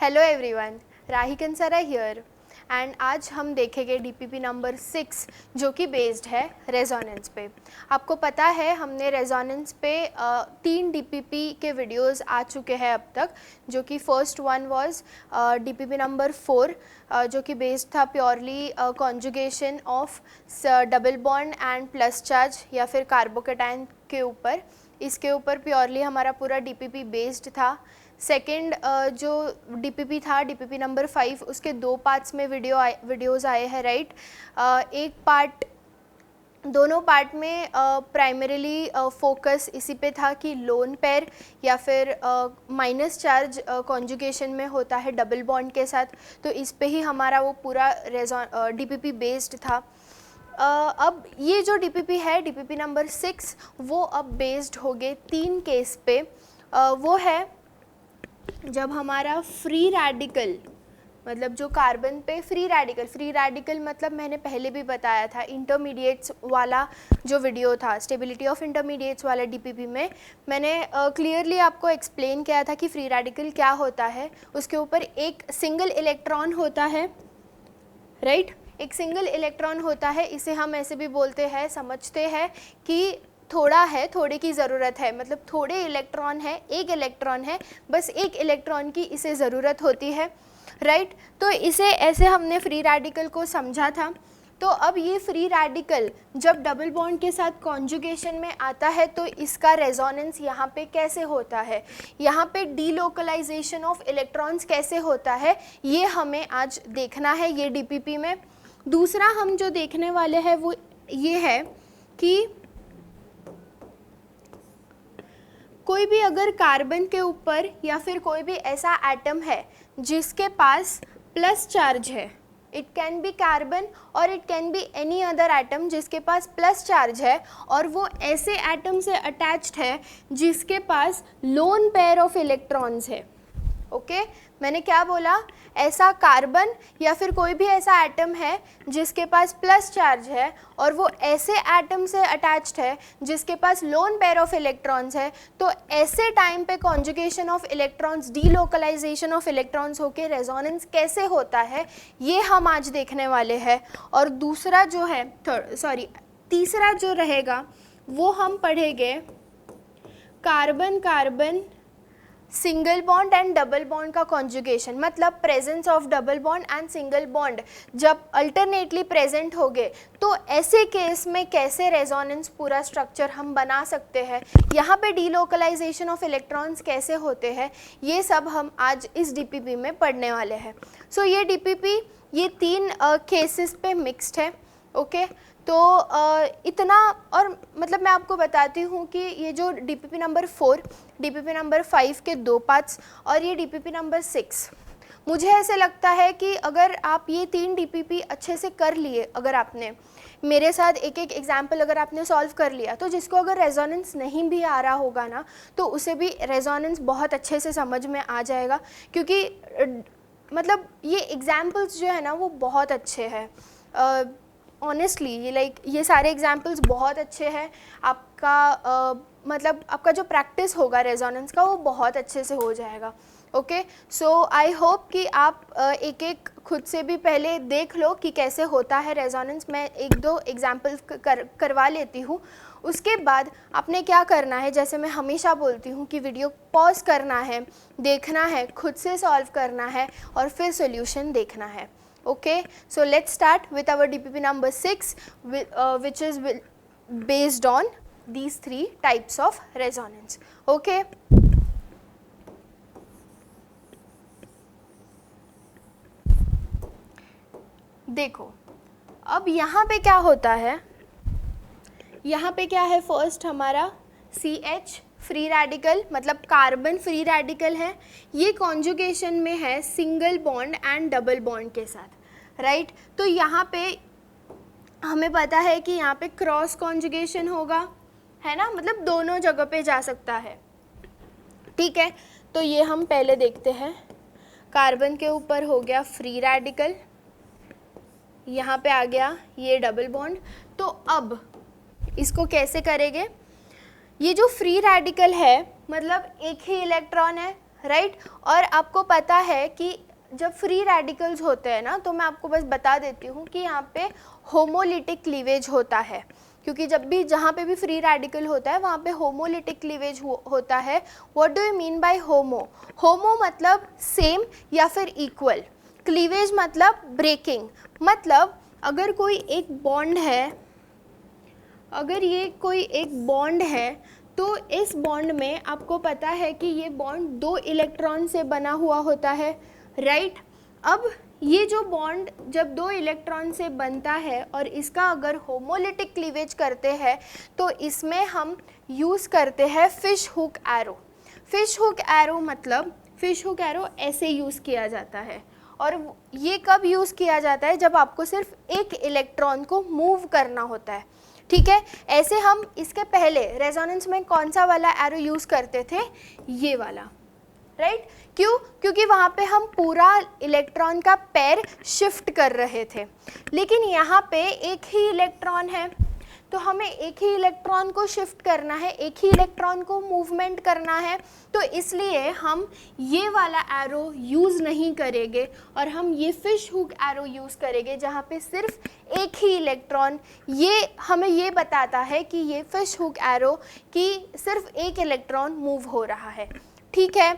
Hello everyone, Rahi Kansara here and आज हम देखेंगे डीपीपी नंबर 6 जो कि बेस्ड है रेजोनेंस पे। आपको पता है हमने रेजोनेंस पे 3 डीपीपी के वीडियोस आ चुके हैं अब तक, जो कि first one was DPP number 4 जो कि बेस्ड था purely conjugation of double bond and plus charge या फिर कार्बोकेटाइन के ऊपर। इसके ऊपर प्योरली हमारा पूरा डीपीपी बेस्ड था। सेकंड जो डीपीपी था डीपीपी नंबर 5, उसके 2 पार्ट्स में वीडियोज़ आए हैं, राइट। एक पार्ट, दोनों पार्ट में प्राइमरीली फोकस इसी पे था कि लोन पेयर या फिर माइनस चार्ज कॉन्जुगेशन में होता है डबल बॉन्ड के साथ, तो इस पे ही हमारा वो पूरा डीपीपी बेस्ड था। अब ये जो डीपीपी है डीपीपी नंबर 6 वो अब बेस्ड हो गए 3 केस पे। वो है जब हमारा फ्री रेडिकल, मतलब जो कार्बन पे फ्री रेडिकल मतलब मैंने पहले भी बताया था, इंटरमीडिएट्स वाला जो वीडियो था, स्टेबिलिटी ऑफ इंटरमीडिएट्स वाला डीपीपी में मैंने क्लियरली आपको एक्सप्लेन किया था कि फ्री रेडिकल क्या होता है। उसके ऊपर एक सिंगल इलेक्ट्रॉन होता है, राइट, एक सिंगल इलेक्ट्रॉन होता है। इसे हम ऐसे भी बोलते हैं, समझते हैं कि थोड़ा है, थोड़े की ज़रूरत है, मतलब थोड़े इलेक्ट्रॉन है, एक इलेक्ट्रॉन है, बस एक इलेक्ट्रॉन की इसे ज़रूरत होती है, राइट। तो इसे ऐसे हमने फ्री रेडिकल को समझा था। तो अब ये फ्री रेडिकल जब डबल बॉन्ड के साथ कॉन्जुगेशन में आता है तो इसका रेजोनेंस यहाँ पे कैसे होता है, यहाँ पे डीलोकलाइजेशन ऑफ इलेक्ट्रॉन्स कैसे होता है, ये हमें आज देखना है ये डीपीपी में। दूसरा हम जो देखने वाले हैं वो ये है कि कोई भी अगर कार्बन के ऊपर या फिर कोई भी ऐसा एटम है जिसके पास प्लस चार्ज है, इट कैन बी कार्बन और it can be any other atom जिसके पास प्लस चार्ज है, और वो ऐसे एटम से अटैच्ड है जिसके पास लोन पेयर ऑफ इलेक्ट्रॉन्स है। ओके, मैंने क्या बोला, ऐसा कार्बन या फिर कोई भी ऐसा एटम है जिसके पास प्लस चार्ज है और वो ऐसे एटम से अटैच्ड है जिसके पास लोन पेयर ऑफ इलेक्ट्रॉन्स है, तो ऐसे टाइम पे conjugation of electrons, delocalisation of electrons होके रेजोनेंस कैसे होता है, ये हम आज देखने वाले हैं। और दूसरा जो है तीसरा जो रहेगा वो हम पढ़ेंगे carbon carbon single bond and double bond का कॉन्जुगेशन, मतलब presence of double bond and single bond जब अल्टरनेटली प्रेजेंट हो गए तो ऐसे केस में कैसे रेजोनेंस पूरा स्ट्रक्चर हम बना सकते हैं, यहाँ पे डीलोकलाइजेशन ऑफ इलेक्ट्रॉन्स कैसे होते हैं, ये सब हम आज इस डीपीपी में पढ़ने वाले हैं। सो ये डीपीपी ये 3 केसेस पे मिक्स्ड है। ओके, तो इतना, और मतलब मैं आपको बताती हूँ कि ये जो डीपीपी नंबर 4, डीपीपी नंबर 5 के 2 पार्ट्स और ये डीपीपी नंबर 6, मुझे ऐसे लगता है कि अगर आप ये 3 डीपीपी अच्छे से कर लिए, अगर आपने मेरे साथ एक एक एग्जाम्पल अगर आपने सॉल्व कर लिया, तो जिसको अगर रेजोनेंस नहीं भी आ रहा होगा ना, तो उसे भी रेजोनेंस बहुत अच्छे से समझ में आ जाएगा, क्योंकि मतलब ये एग्जाम्पल्स जो है ना वो बहुत अच्छे हैं। ऑनेस्टली ये सारे एग्जाम्पल्स बहुत अच्छे हैं। आपका मतलब आपका जो प्रैक्टिस होगा रेजोनेंस का वो बहुत अच्छे से हो जाएगा। ओके, सो आई होप कि आप एक एक खुद से भी पहले देख लो कि कैसे होता है रेजोनेंस। मैं 1-2 एग्जाम्पल्स करवा लेती हूँ, उसके बाद आपने क्या करना है, जैसे मैं हमेशा बोलती हूँ कि वीडियो पॉज करना है, देखना है, खुद से सॉल्व करना है और फिर सॉल्यूशन देखना है। Okay, so let's start with our DPP number 6, which is based on these 3 types of resonance. Okay. देखो अब यहाँ पे क्या होता है, यहाँ पे क्या है, फर्स्ट हमारा CH फ्री रेडिकल, मतलब कार्बन फ्री रेडिकल है, ये कॉन्जुगेशन में है single bond and double bond के साथ, राइट। तो यहाँ पे हमें पता है कि यहाँ पे क्रॉस कॉन्जुगेशन होगा, है ना, मतलब दोनों जगह पे जा सकता है, ठीक है। तो ये हम पहले देखते हैं, कार्बन के ऊपर हो गया फ्री रेडिकल, यहाँ पे आ गया ये डबल बॉन्ड। तो अब इसको कैसे करेंगे, ये जो फ्री रेडिकल है मतलब एक ही इलेक्ट्रॉन है, राइट। और आपको पता है कि जब फ्री रेडिकल्स होते हैं ना, तो मैं आपको बस बता देती हूँ कि यहाँ पे होमोलिटिक क्लीवेज होता है, क्योंकि जब भी जहाँ पे भी फ्री रेडिकल होता है वहाँ पे होमोलिटिक क्लीवेज होता है। What do you mean by homo? Homo मतलब सेम या फिर इक्वल, क्लीवेज मतलब ब्रेकिंग। मतलब अगर कोई एक बॉन्ड है, अगर ये कोई एक बॉन्ड है, तो इस बॉन्ड में आपको पता है कि ये बॉन्ड 2 इलेक्ट्रॉन से बना हुआ होता है, राइट। अब ये जो बॉन्ड जब 2 इलेक्ट्रॉन से बनता है और इसका अगर होमोलिटिक क्लीवेज करते हैं, तो इसमें हम यूज़ करते हैं fish hook arrow. Fish hook arrow मतलब फिश हुक एरो ऐसे यूज़ किया जाता है, और ये कब यूज़ किया जाता है? जब आपको सिर्फ एक इलेक्ट्रॉन को मूव करना होता है, ठीक है। ऐसे हम इसके पहले रेजोनेंस में कौन सा वाला एरो यूज़ करते थे? ये वाला, राइट। क्यों? क्योंकि वहाँ पे हम पूरा इलेक्ट्रॉन का पेयर शिफ्ट कर रहे थे, लेकिन यहाँ पे एक ही इलेक्ट्रॉन है, तो हमें एक ही इलेक्ट्रॉन को शिफ्ट करना है, एक ही इलेक्ट्रॉन को मूवमेंट करना है, तो इसलिए हम ये वाला एरो यूज़ नहीं करेंगे और हम ये फिश हुक एरो यूज़ करेंगे, जहाँ पे सिर्फ एक ही इलेक्ट्रॉन, ये हमें ये बताता है कि ये फिश हुक एरो कि सिर्फ एक इलेक्ट्रॉन मूव हो रहा है, ठीक है।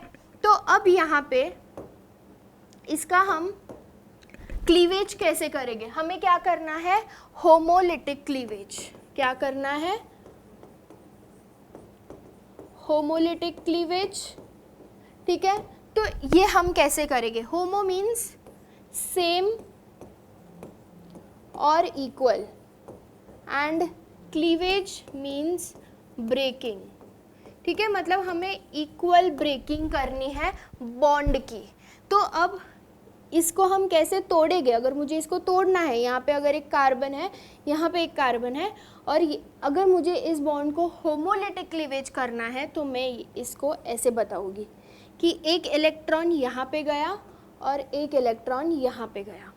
तो अब यहाँ पे इसका हम क्लीवेज कैसे करेंगे? हमें क्या करना है? Homolytic cleavage. क्या करना है? होमोलिटिक क्लीवेज, ठीक है। तो ये हम कैसे करेंगे? होमो मीन्स सेम और equal, and cleavage means breaking, ठीक है। मतलब हमें इक्वल ब्रेकिंग करनी है बॉन्ड की। तो अब इसको हम कैसे तोड़ेंगे? अगर मुझे इसको तोड़ना है, यहाँ पे अगर एक कार्बन है, यहाँ पे एक कार्बन है, और अगर मुझे इस बॉन्ड को होमोलिटिक क्लीवेज करना है, तो मैं इसको ऐसे बताऊंगी कि एक इलेक्ट्रॉन यहाँ पे गया और एक इलेक्ट्रॉन यहाँ पे गया,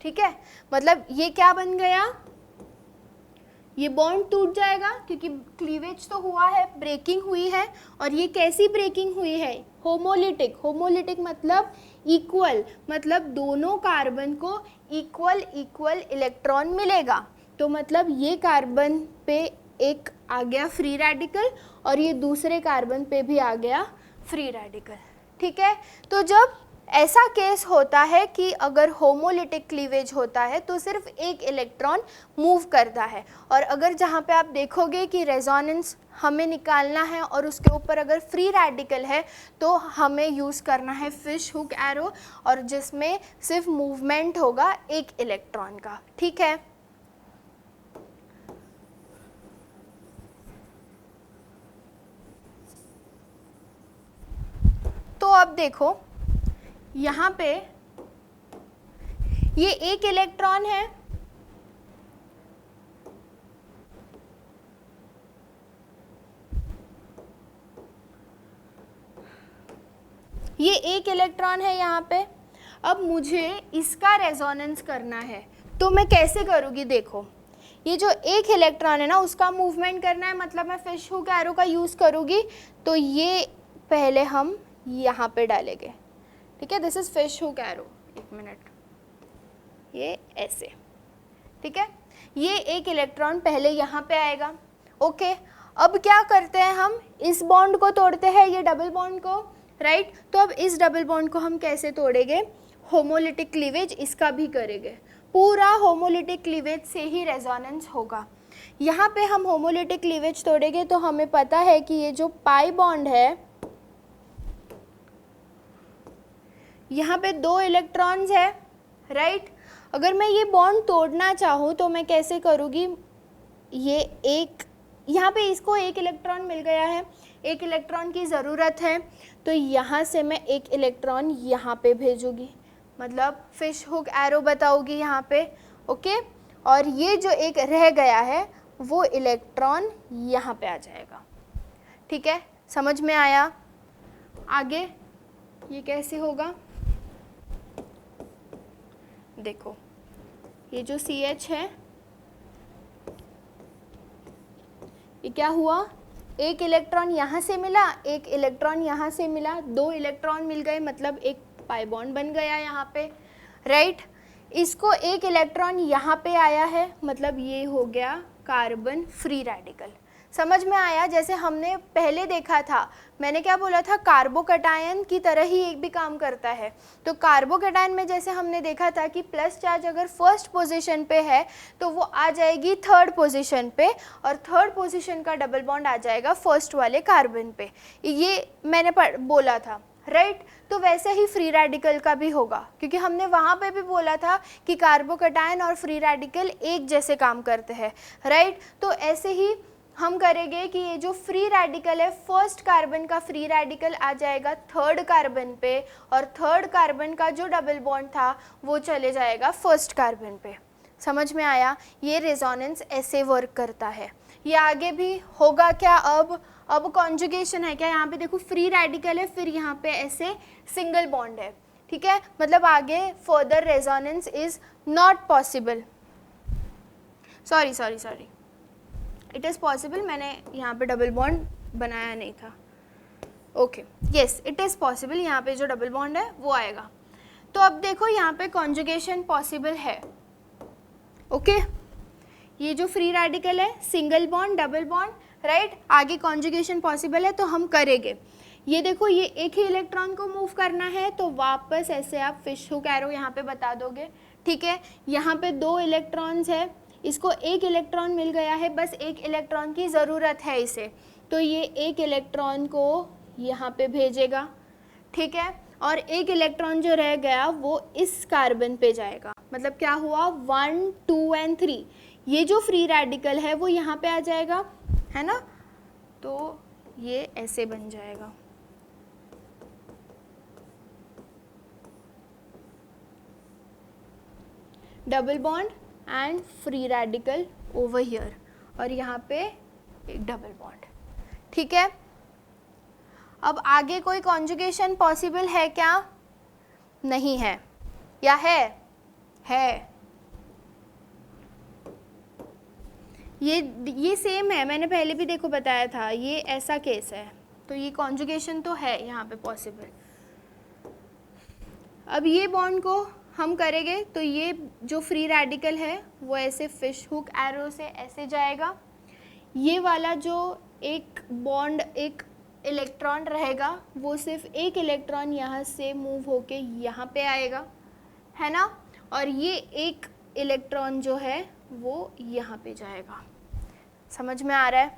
ठीक है। मतलब ये क्या बन गया? ये बॉन्ड टूट जाएगा, क्योंकि क्लीवेज तो हुआ है, ब्रेकिंग हुई है। और ये कैसी ब्रेकिंग हुई है? होमोलिटिक। होमोलिटिक मतलब इक्वल, मतलब दोनों कार्बन को इक्वल इक्वल इलेक्ट्रॉन मिलेगा। तो मतलब ये कार्बन पे एक आ गया फ्री रेडिकल और ये दूसरे कार्बन पे भी आ गया फ्री रेडिकल, ठीक है। तो जब ऐसा केस होता है कि अगर होमोलिटिक क्लीवेज होता है तो सिर्फ एक इलेक्ट्रॉन मूव करता है, और अगर जहाँ पे आप देखोगे कि रेजोनेंस हमें निकालना है और उसके ऊपर अगर फ्री रेडिकल है, तो हमें यूज़ करना है फिश हुक एरो, और जिसमें सिर्फ मूवमेंट होगा एक इलेक्ट्रॉन का, ठीक है। तो अब देखो यहाँ पे ये एक इलेक्ट्रॉन है, ये एक इलेक्ट्रॉन है यहाँ पे। अब मुझे इसका रेजोनेंस करना है, तो मैं कैसे करूँगी? देखो ये जो एक इलेक्ट्रॉन है ना, उसका मूवमेंट करना है, मतलब मैं फिश हुक एरो का यूज़ करूँगी। तो ये पहले हम यहाँ पे डालेंगे, ठीक है। This is fish hook arrow. एक मिनट, ये ऐसे, ठीक है। ये एक इलेक्ट्रॉन पहले यहाँ पे आएगा, ओके। अब क्या करते हैं? हम इस बॉन्ड को तोड़ते हैं, ये डबल बॉन्ड को, राइट। तो अब इस डबल बॉन्ड को हम कैसे तोड़ेंगे? होमोलिटिक क्लीवेज इसका भी करेंगे। पूरा होमोलिटिक क्लीवेज से ही रेजोनेंस होगा। यहाँ पे हम होमोलिटिक क्लीवेज तोड़ेंगे तो हमें पता है कि ये जो पाई बॉन्ड है, यहाँ पे 2 इलेक्ट्रॉन्स है, राइट। अगर मैं ये बॉन्ड तोड़ना चाहूँ तो मैं कैसे करूँगी? ये एक, यहाँ पे इसको एक इलेक्ट्रॉन मिल गया है, एक इलेक्ट्रॉन की ज़रूरत है, तो यहाँ से मैं एक इलेक्ट्रॉन यहाँ पे भेजूँगी, मतलब फिश हुक एरो बताऊँगी यहाँ पे, ओके। और ये जो एक रह गया है वो इलेक्ट्रॉन यहाँ पे आ जाएगा, ठीक है। समझ में आया? आगे ये कैसे होगा? देखो ये जो CH है, ये क्या हुआ? एक इलेक्ट्रॉन यहाँ से मिला, एक इलेक्ट्रॉन यहाँ से मिला, 2 इलेक्ट्रॉन मिल गए, मतलब एक पाई बॉन्ड बन गया यहाँ पे, राइट। इसको एक इलेक्ट्रॉन यहाँ पे आया है, मतलब ये हो गया कार्बन फ्री रेडिकल। समझ में आया? जैसे हमने पहले देखा था, मैंने क्या बोला था, कार्बोकैटायन की तरह ही एक भी काम करता है। तो कार्बोकैटायन में जैसे हमने देखा था कि प्लस चार्ज अगर फर्स्ट पोजीशन पे है तो वो आ जाएगी थर्ड पोजीशन पे, और थर्ड पोजीशन का डबल बॉन्ड आ जाएगा फर्स्ट वाले कार्बन पे, ये मैंने बोला था, राइट। तो वैसे ही फ्री रेडिकल का भी होगा, क्योंकि हमने वहाँ पे भी बोला था कि कार्बोकैटायन और फ्री रेडिकल एक जैसे काम करते हैं, राइट। तो ऐसे ही हम करेंगे कि ये जो फ्री रेडिकल है, फर्स्ट कार्बन का फ्री रेडिकल आ जाएगा थर्ड कार्बन पे, और थर्ड कार्बन का जो डबल बॉन्ड था वो चले जाएगा फर्स्ट कार्बन पे। समझ में आया? ये रेजोनेंस ऐसे वर्क करता है। ये आगे भी होगा क्या? अब कॉन्जुगेशन है क्या? यहाँ पे देखो फ्री रेडिकल है, फिर यहाँ पे ऐसे सिंगल बॉन्ड है, ठीक है। मतलब आगे further resonance is not possible. Sorry, it is possible, मैंने यहाँ पे डबल बॉन्ड बनाया नहीं था। Okay, yes, it is possible, यहाँ पे जो डबल बॉन्ड है वो आएगा। तो अब देखो यहाँ पे कॉन्जुगेशन पॉसिबल है, ओके। ये जो फ्री रेडिकल है, single bond, double bond, right, आगे कॉन्जुगेशन पॉसिबल है तो हम करेंगे। ये देखो, ये एक ही इलेक्ट्रॉन को मूव करना है तो वापस ऐसे आप फिश हुक एरो यहाँ पे बता दोगे, ठीक है। यहाँ पे 2 इलेक्ट्रॉन्स है, इसको एक इलेक्ट्रॉन मिल गया है, बस एक इलेक्ट्रॉन की ज़रूरत है इसे, तो ये एक इलेक्ट्रॉन को यहाँ पे भेजेगा, ठीक है। और एक इलेक्ट्रॉन जो रह गया वो इस कार्बन पे जाएगा। मतलब क्या हुआ, 1, 2 एंड 3, ये जो फ्री रेडिकल है वो यहाँ पे आ जाएगा, है ना। तो ये ऐसे बन जाएगा, double bond and free radical over here, और यहाँ पे एक डबल बॉन्ड, ठीक है। अब आगे कोई कॉन्जुगेशन पॉसिबल है क्या? नहीं है, या है? ये सेम है, मैंने पहले भी देखो बताया था, ये ऐसा केस है, तो ये कॉन्जुगेशन तो है यहाँ पे पॉसिबल। अब ये बॉन्ड को हम करेंगे तो ये जो फ्री रेडिकल है वो ऐसे फिश हुक एरो से ऐसे जाएगा, ये वाला जो एक बॉन्ड, एक इलेक्ट्रॉन रहेगा वो सिर्फ एक इलेक्ट्रॉन यहाँ से मूव होके यहाँ पे आएगा, है ना, और ये एक इलेक्ट्रॉन जो है वो यहाँ पे जाएगा। समझ में आ रहा है?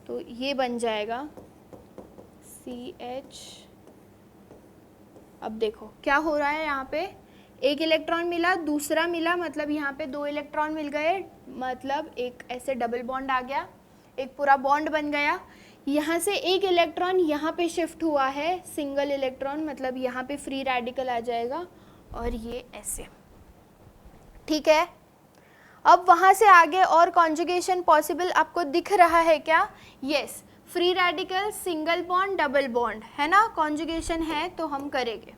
तो ये बन जाएगा CH। अब देखो क्या हो रहा है, यहाँ पे एक इलेक्ट्रॉन मिला, दूसरा मिला, मतलब यहाँ पे 2 इलेक्ट्रॉन मिल गए, मतलब एक ऐसे डबल बॉन्ड आ गया, एक पूरा बॉन्ड बन गया। यहाँ से एक इलेक्ट्रॉन यहाँ पे शिफ्ट हुआ है, सिंगल इलेक्ट्रॉन, मतलब यहाँ पे फ्री रेडिकल आ जाएगा, और ये ऐसे, ठीक है। अब वहाँ से आगे और कॉन्जुगेशन पॉसिबल आपको दिख रहा है क्या? Yes, free radical, single bond, double bond, है ना। कॉन्जुगेशन है तो हम करेंगे,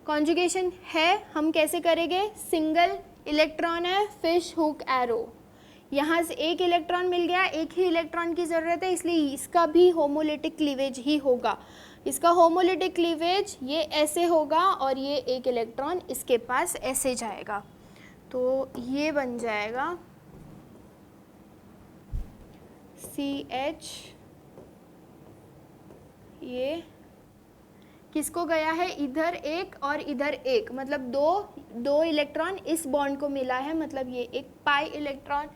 कॉन्जुगेशन है, हम कैसे करेंगे? सिंगल इलेक्ट्रॉन है, फिश हुक एरो, यहाँ से एक इलेक्ट्रॉन मिल गया, एक ही इलेक्ट्रॉन की ज़रूरत है, इसलिए इसका भी होमोलिटिक क्लीवेज ही होगा। इसका होमोलिटिक क्लीवेज ये ऐसे होगा, और ये एक इलेक्ट्रॉन इसके पास ऐसे जाएगा, तो ये बन जाएगा CH। ये किसको गया है? इधर एक और इधर एक, मतलब दो इलेक्ट्रॉन इस बॉन्ड को मिला है, मतलब ये एक पाई इलेक्ट्रॉन,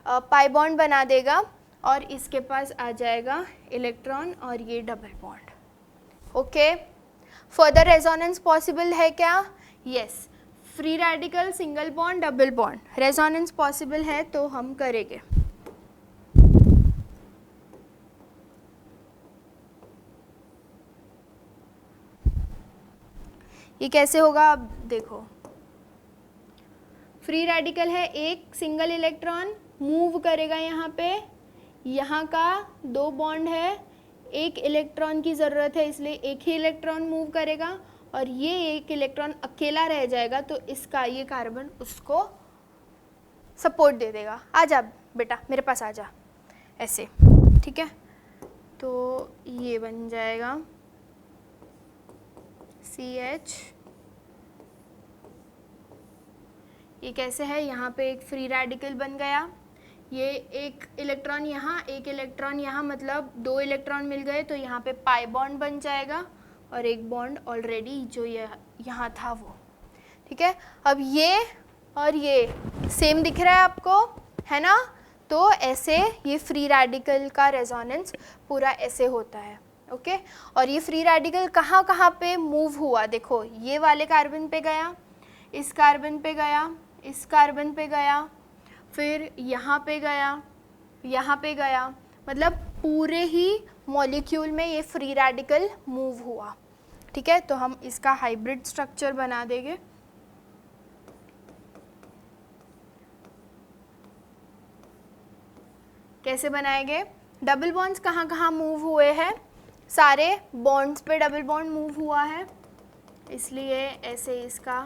पाई बॉन्ड बना देगा, और इसके पास आ जाएगा इलेक्ट्रॉन और ये double bond, okay. Further resonance possible है क्या? Yes, free radical, single bond, double bond, resonance possible है तो हम करेंगे। ये कैसे होगा? अब देखो, फ्री रेडिकल है, एक सिंगल इलेक्ट्रॉन मूव करेगा यहाँ पे, यहाँ का 2 बॉन्ड है, एक इलेक्ट्रॉन की ज़रूरत है, इसलिए एक ही इलेक्ट्रॉन मूव करेगा, और ये एक इलेक्ट्रॉन अकेला रह जाएगा, तो इसका ये कार्बन उसको सपोर्ट दे देगा। आ जा बेटा मेरे पास आ जा, ऐसे, ठीक है। तो ये बन जाएगा CH, ये कैसे है, यहाँ पे एक फ्री रेडिकल बन गया, ये एक इलेक्ट्रॉन यहाँ, एक इलेक्ट्रॉन यहाँ, मतलब 2 इलेक्ट्रॉन मिल गए, तो यहाँ पे पाई बॉन्ड बन जाएगा और एक बॉन्ड ऑलरेडी जो यहाँ था वो, ठीक है। अब ये और ये सेम दिख रहा है आपको, है ना। तो ऐसे ये फ्री रेडिकल का रेजोनेंस पूरा ऐसे होता है, ओके। और ये फ्री रेडिकल कहाँ कहाँ पे मूव हुआ, देखो ये वाले कार्बन पे गया, इस कार्बन पे गया, इस कार्बन पे गया, फिर यहाँ पे गया, यहाँ पे गया, मतलब पूरे ही मॉलिक्यूल में ये फ्री रेडिकल मूव हुआ, ठीक है। तो हम इसका हाइब्रिड स्ट्रक्चर बना देंगे। कैसे बनाएंगे, डबल बॉन्ड्स कहाँ कहाँ मूव हुए हैं, सारे बॉन्ड्स पे डबल बॉन्ड मूव हुआ है, इसलिए ऐसे इसका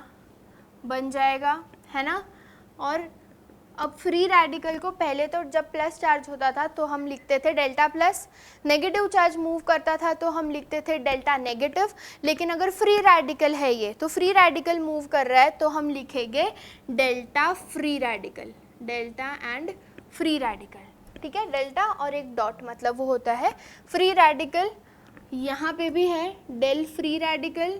बन जाएगा, है ना। और अब फ्री रेडिकल को पहले तो जब प्लस चार्ज होता था तो हम लिखते थे delta plus, negative charge move करता था तो हम लिखते थे डेल्टा नेगेटिव, लेकिन अगर फ्री रेडिकल है ये, तो फ्री रेडिकल मूव कर रहा है तो हम लिखेंगे delta free radical, delta and free radical, ठीक है। डेल्टा और एक डॉट, मतलब वो होता है फ्री रेडिकल। यहाँ पे भी है del free radical,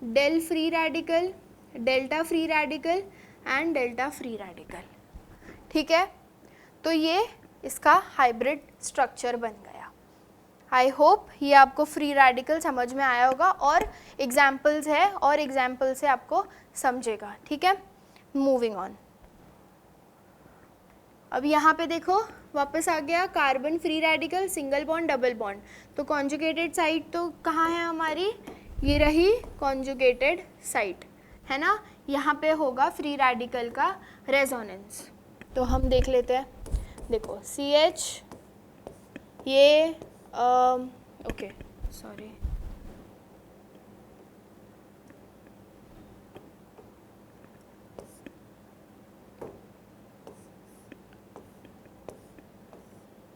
del free radical, delta free radical and delta free radical, ठीक है। तो ये इसका हाइब्रिड स्ट्रक्चर बन गया। आई होप ये आपको फ्री रेडिकल समझ में आया होगा, और एग्जाम्पल्स है और एग्जाम्पल से आपको समझेगा, ठीक है। मूविंग ऑन, अब यहाँ पे देखो वापस आ गया carbon free radical, single bond double bond, तो कॉन्जुगेटेड साइट तो कहाँ है हमारी, ये रही कॉन्जुगेटेड साइट, है ना। यहाँ पे होगा फ्री रेडिकल का रेजोनेंस, तो हम देख लेते हैं। देखो CH, ये ओके सॉरी,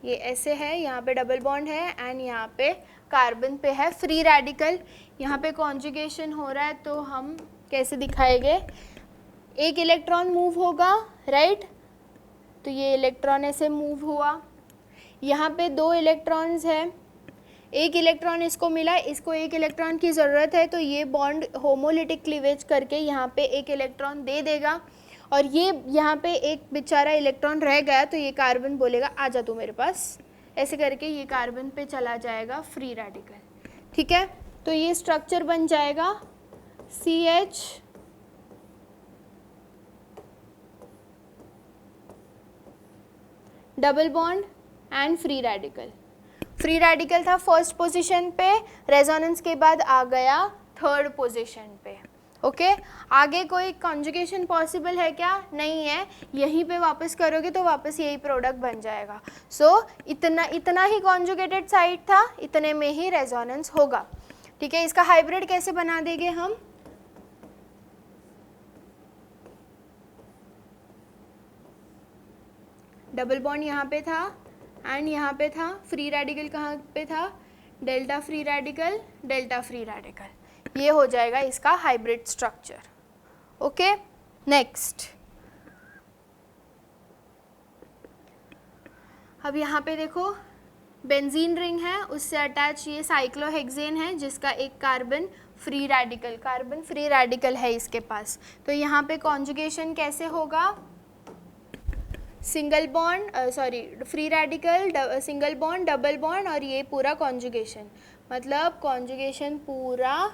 ये ऐसे है, यहाँ पे डबल बॉन्ड है एंड यहाँ पे कार्बन पे है फ्री रेडिकल, यहाँ पे कॉन्जुगेशन हो रहा है, तो हम कैसे दिखाएंगे, एक इलेक्ट्रॉन मूव होगा, राइट, तो ये इलेक्ट्रॉन ऐसे मूव हुआ, यहाँ पे 2 इलेक्ट्रॉन्स है, एक इलेक्ट्रॉन इसको मिला, इसको एक इलेक्ट्रॉन की ज़रूरत है, तो ये बॉन्ड होमोलिटिक क्लीवेज करके यहाँ पे एक इलेक्ट्रॉन दे देगा, और ये यहाँ पे एक बेचारा इलेक्ट्रॉन रह गया, तो ये कार्बन बोलेगा आजा तू मेरे पास, ऐसे करके ये कार्बन पे चला जाएगा फ्री रेडिकल, ठीक है। तो ये स्ट्रक्चर बन जाएगा CH, double bond and free radical. Free radical था फर्स्ट पोजीशन पे, रेजोनेंस के बाद आ गया थर्ड पोजीशन पे, ओके। आगे कोई कॉन्जुगेशन पॉसिबल है क्या, नहीं है, यहीं पे वापस करोगे तो वापस यही प्रोडक्ट बन जाएगा। सो इतना ही कॉन्जुगेटेड साइट था, इतने में ही रेजोनेंस होगा, ठीक है। इसका हाइब्रिड कैसे बना देंगे हम, डबल बॉन्ड यहाँ पे था एंड यहाँ पे था, फ्री रेडिकल कहाँ पे था, delta free radical, delta free radical, ये हो जाएगा इसका हाइब्रिड स्ट्रक्चर, ओके। नेक्स्ट, अब यहाँ पे देखो बेंजीन रिंग है, उससे अटैच ये साइक्लोहेक्सेन है जिसका एक कार्बन फ्री रेडिकल है इसके पास। तो यहाँ पे कॉन्जुगेशन कैसे होगा, single bond free radical, single bond, double bond, और ये पूरा कॉन्जुगेशन, मतलब कॉन्जुगेशन पूरा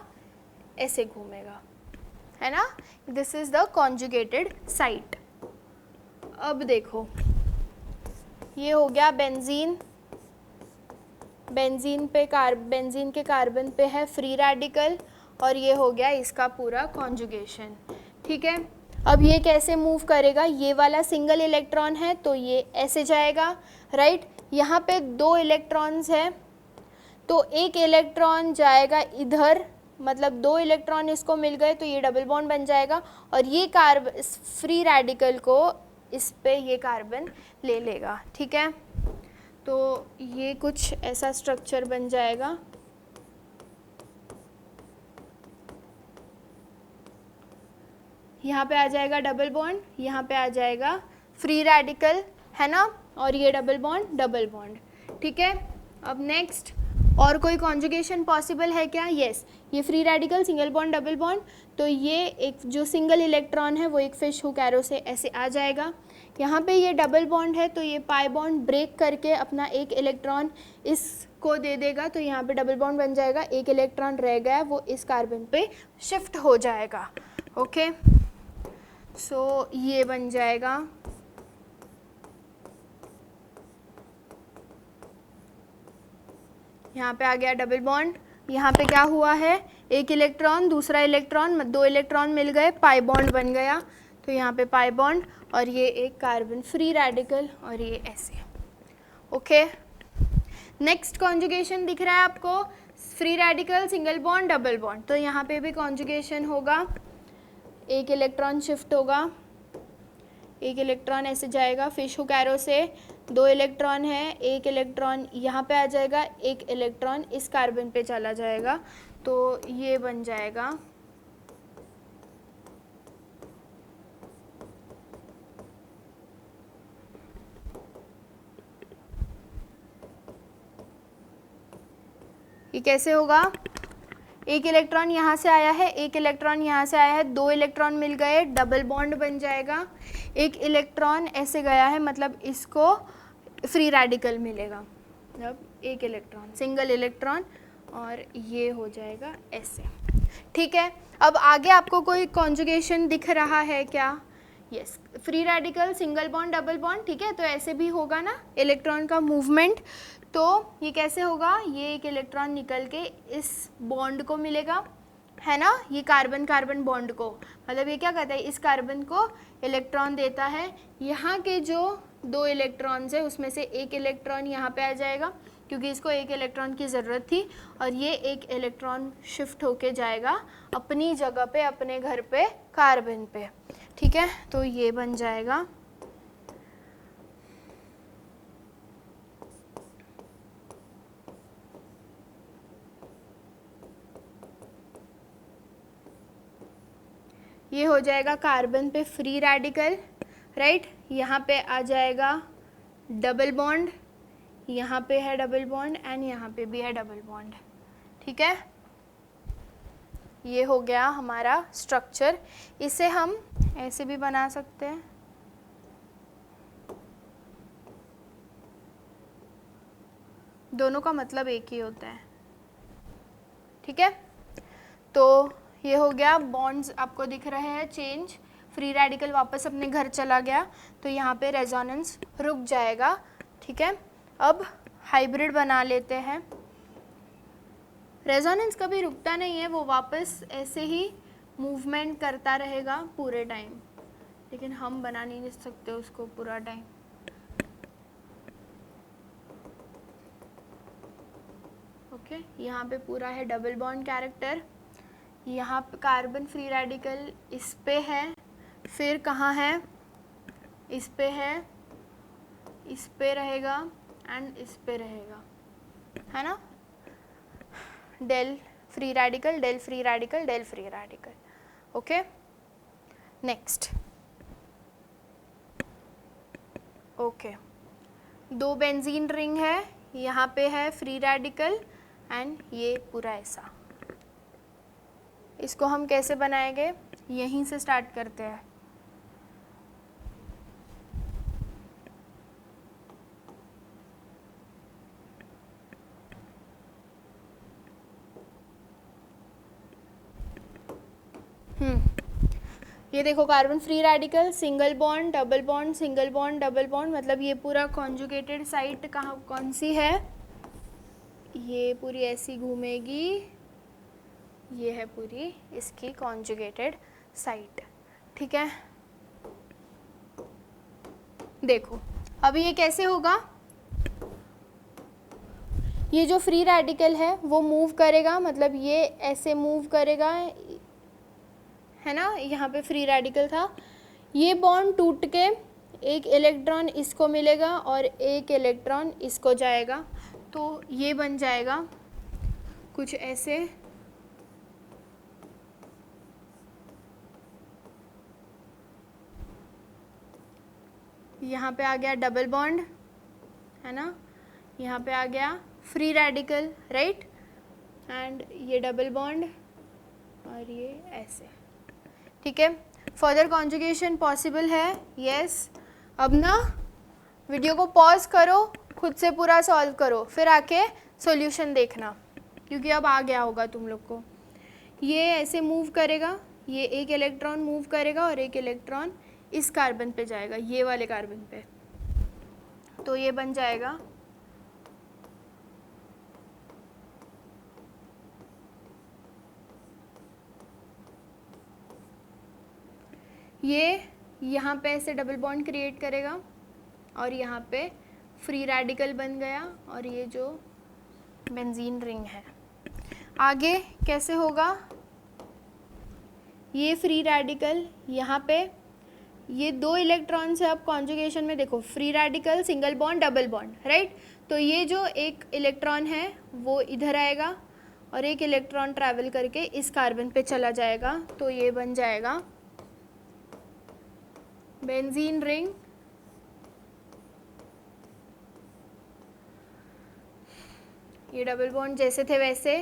ऐसे घूमेगा, है ना। This is the conjugated site. अब देखो ये हो गया बेंजीन, बेंजीन के कार्बन पे है फ्री रेडिकल, और ये हो गया इसका पूरा कॉन्जुगेशन, ठीक है। अब ये कैसे मूव करेगा, ये वाला सिंगल इलेक्ट्रॉन है तो ये ऐसे जाएगा, राइट। यहाँ पे 2 इलेक्ट्रॉन्स है, तो एक इलेक्ट्रॉन जाएगा इधर, मतलब 2 इलेक्ट्रॉन इसको मिल गए तो ये डबल बॉन्ड बन जाएगा, और ये फ्री रेडिकल को इस पे ये कार्बन ले लेगा, ठीक है। तो ये कुछ ऐसा स्ट्रक्चर बन जाएगा। यहाँ पे आ जाएगा डबल बॉन्ड, यहाँ पे आ जाएगा फ्री रेडिकल, है ना, और ये डबल बॉन्ड, ठीक है। अब नेक्स्ट, और कोई कॉन्जुगेशन पॉसिबल है क्या? यस, ये free radical, single bond, double bond, तो ये एक जो सिंगल इलेक्ट्रॉन है वो एक फिश हुक एरो से ऐसे आ जाएगा। यहाँ पे ये डबल बॉन्ड है तो ये पाई बॉन्ड ब्रेक करके अपना एक इलेक्ट्रॉन इसको दे देगा, तो यहाँ पे डबल बॉन्ड बन जाएगा, एक इलेक्ट्रॉन रह गया वो इस कार्बन पे शिफ्ट हो जाएगा। ओके, सो ये बन जाएगा। यहाँ पे आ गया डबल बॉन्ड, यहाँ पे क्या हुआ है, एक इलेक्ट्रॉन दूसरा इलेक्ट्रॉन, दो इलेक्ट्रॉन मिल गए, पाई बॉन्ड बन गया, तो यहाँ पे पाई बॉन्ड और ये एक कार्बन फ्री रेडिकल और ये ऐसे। ओके, नेक्स्ट कॉन्जुगेशन दिख रहा है आपको, free radical, single bond, double bond, तो यहाँ पे भी कॉन्जुगेशन होगा, एक इलेक्ट्रॉन शिफ्ट होगा, एक इलेक्ट्रॉन ऐसे जाएगा फिश हुक एरो से, दो इलेक्ट्रॉन है, एक इलेक्ट्रॉन यहाँ पे आ जाएगा, एक इलेक्ट्रॉन इस कार्बन पे चला जाएगा, तो ये बन जाएगा ये कैसे होगा, एक इलेक्ट्रॉन यहाँ से आया है, एक इलेक्ट्रॉन यहाँ से आया है, दो इलेक्ट्रॉन मिल गए, डबल बॉन्ड बन जाएगा, एक इलेक्ट्रॉन ऐसे गया है मतलब इसको फ्री रेडिकल मिलेगा, मतलब एक इलेक्ट्रॉन, सिंगल इलेक्ट्रॉन, और ये हो जाएगा ऐसे, ठीक है। अब आगे आपको कोई कॉन्जुगेशन दिख रहा है क्या? Yes, free radical, single bond, double bond, ठीक है, तो ऐसे भी होगा ना इलेक्ट्रॉन का मूवमेंट, तो ये कैसे होगा, ये एक इलेक्ट्रॉन निकल के इस बॉन्ड को मिलेगा, है ना, ये कार्बन कार्बन बॉन्ड को, मतलब ये क्या कहता है, इस कार्बन को इलेक्ट्रॉन देता है, यहाँ के जो दो इलेक्ट्रॉन्स है उसमें से एक इलेक्ट्रॉन यहाँ पे आ जाएगा क्योंकि इसको एक इलेक्ट्रॉन की ज़रूरत थी, और ये एक इलेक्ट्रॉन शिफ्ट होके जाएगा अपनी जगह पे, अपने घर पे, कार्बन पे, ठीक है, तो ये बन जाएगा ये हो जाएगा कार्बन पे फ्री रेडिकल, राइट, यहाँ पे आ जाएगा डबल बॉन्ड, यहाँ पे है डबल बॉन्ड एंड यहाँ पे भी है डबल बॉन्ड, ठीक है। ये हो गया हमारा स्ट्रक्चर, इसे हम ऐसे भी बना सकते हैं, दोनों का मतलब एक ही होता है, ठीक है। तो ये हो गया, बॉन्ड्स आपको दिख रहे हैं चेंज, फ्री रेडिकल वापस अपने घर चला गया, तो यहाँ पे रेजोनेंस रुक जाएगा, ठीक है। अब हाइब्रिड बना लेते हैं, रेजोनेंस कभी रुकता नहीं है, वो वापस ऐसे ही मूवमेंट करता रहेगा पूरे टाइम, लेकिन हम बना नहीं सकते उसको पूरा टाइम। ओके, यहाँ पे पूरा है डबल बॉन्ड कैरेक्टर, यहाँ पे कार्बन फ्री रेडिकल इस पे है, फिर कहाँ है, इस पे है, इस पे रहेगा एंड इस पे रहेगा, है ना, del free radical, del free radical, del free radical. Okay, next, okay, दो बेंजीन रिंग है, यहाँ पे है फ्री रेडिकल एंड ये पूरा ऐसा, इसको हम कैसे बनाएंगे, यहीं से स्टार्ट करते हैं। ये देखो carbon free radical, single bond, double bond, single bond, double bond, मतलब ये पूरा कॉन्जुगेटेड साइट कहाँ कौन सी है, ये पूरी ऐसी घूमेगी, ये है पूरी इसकी कॉन्जुगेटेड साइट, ठीक है। देखो अभी ये कैसे होगा, ये जो फ्री रेडिकल है वो मूव करेगा, मतलब ये ऐसे मूव करेगा, है ना, यहाँ पे फ्री रेडिकल था, ये बॉन्ड टूट के एक इलेक्ट्रॉन इसको मिलेगा और एक इलेक्ट्रॉन इसको जाएगा, तो ये बन जाएगा कुछ ऐसे। यहाँ पे आ गया डबल बॉन्ड, है ना, यहाँ पे आ गया फ्री रेडिकल, राइट, एंड ये डबल बॉन्ड और ये ऐसे, ठीक है। फर्दर कॉन्जुगेशन पॉसिबल है, यस। अब ना वीडियो को पॉज करो, खुद से पूरा सॉल्व करो, फिर आके सॉल्यूशन देखना, क्योंकि अब आ गया होगा तुम लोग को। ये ऐसे मूव करेगा, ये एक इलेक्ट्रॉन मूव करेगा और एक इलेक्ट्रॉन इस कार्बन पे जाएगा, ये वाले कार्बन पे, तो ये बन जाएगा ये, यहाँ पे ऐसे डबल बॉन्ड क्रिएट करेगा और यहाँ पे फ्री रेडिकल बन गया, और ये जो बेंजीन रिंग है। आगे कैसे होगा, ये फ्री रेडिकल यहाँ पे, ये दो इलेक्ट्रॉन से अब कॉन्जुगेशन में देखो, free radical, single bond, double bond, right. तो ये जो एक इलेक्ट्रॉन है वो इधर आएगा और एक इलेक्ट्रॉन ट्रैवल करके इस कार्बन पे चला जाएगा, तो ये बन जाएगा बेंजीन रिंग। ये डबल बॉन्ड जैसे थे वैसे,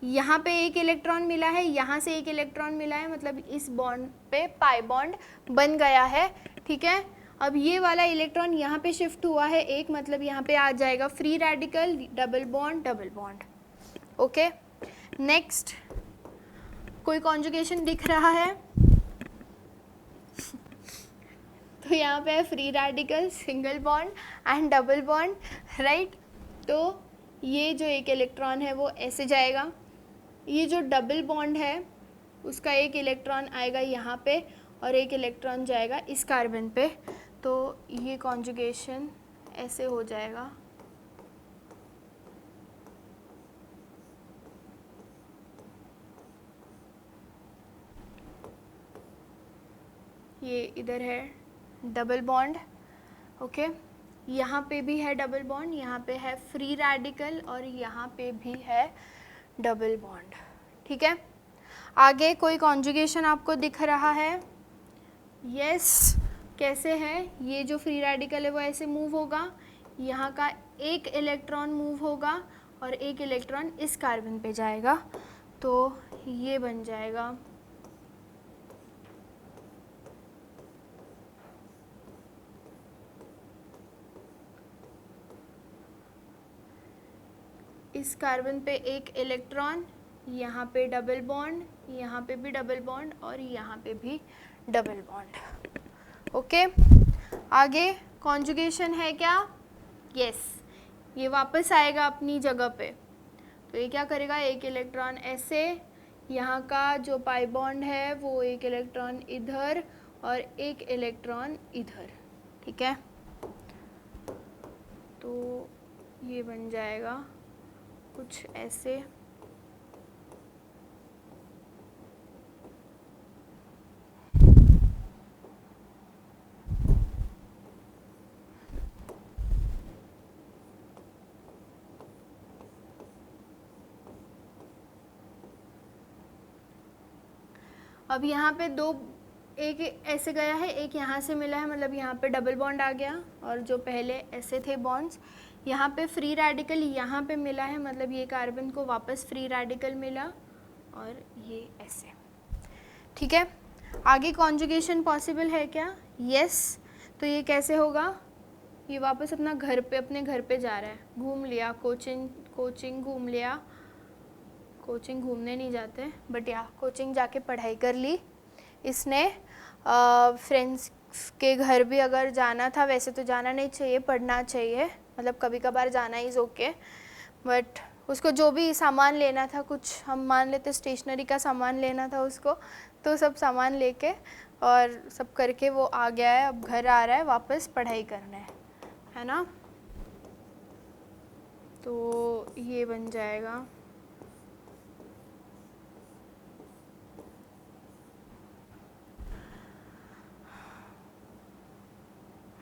यहाँ पे एक इलेक्ट्रॉन मिला है, यहाँ से एक इलेक्ट्रॉन मिला है, मतलब इस बॉन्ड पे पाई बॉन्ड बन गया है, ठीक है। अब ये वाला इलेक्ट्रॉन यहाँ पे शिफ्ट हुआ है एक, मतलब यहाँ पे आ जाएगा free radical, double bond, double bond, okay. Next, कोई कॉन्जुगेशन दिख रहा है? तो यहाँ पे है free radical, single bond and double bond, right. तो ये जो एक इलेक्ट्रॉन है वो ऐसे जाएगा, ये जो डबल बॉन्ड है उसका एक इलेक्ट्रॉन आएगा यहाँ पे और एक इलेक्ट्रॉन जाएगा इस कार्बन पे, तो ये कॉन्जुगेशन ऐसे हो जाएगा। ये इधर है डबल बॉन्ड, ओके, यहाँ पे भी है डबल बॉन्ड, यहाँ पे है फ्री रेडिकल और यहाँ पे भी है डबल बॉन्ड, ठीक है। आगे कोई कॉन्जुगेशन आपको दिख रहा है? यस, कैसे है, ये जो फ्री रेडिकल है वो ऐसे मूव होगा, यहाँ का एक इलेक्ट्रॉन मूव होगा और एक इलेक्ट्रॉन इस कार्बन पे जाएगा, तो ये बन जाएगा इस कार्बन पे एक इलेक्ट्रॉन, यहाँ पे डबल बॉन्ड, यहाँ पे भी डबल बॉन्ड और यहाँ पे भी डबल बॉन्ड, ओके। आगे कॉन्जुगेशन है क्या? यस, ये वापस आएगा अपनी जगह पे, तो ये क्या करेगा, एक इलेक्ट्रॉन ऐसे, यहाँ का जो पाई बॉन्ड है वो एक इलेक्ट्रॉन इधर और एक इलेक्ट्रॉन इधर, ठीक है। तो ये बन जाएगा कुछ ऐसे, अब यहाँ पे दो, एक ऐसे गया है, एक यहाँ से मिला है, मतलब यहाँ पे डबल बॉन्ड आ गया, और जो पहले ऐसे थे बॉन्ड्स, यहाँ पे फ्री रेडिकल यहाँ पे मिला है, मतलब ये कार्बन को वापस फ्री रेडिकल मिला और ये ऐसे, ठीक है। आगे कॉन्जुगेशन पॉसिबल है क्या? यस। तो ये कैसे होगा, ये वापस अपना घर पे, अपने घर पे जा रहा है, घूम लिया, कोचिंग घूम लिया, कोचिंग घूमने नहीं जाते बट या कोचिंग जाके पढ़ाई कर ली इसने, फ्रेंड्स के घर भी अगर जाना था, वैसे तो जाना नहीं चाहिए, पढ़ना चाहिए, मतलब कभी कभार जाना इज़ ओके, बट उसको जो भी सामान लेना था, कुछ हम मान लेते स्टेशनरी का सामान लेना था उसको, तो सब सामान लेके और सब करके वो आ गया है, अब घर आ रहा है, वापस पढ़ाई करना है ना। तो ये बन जाएगा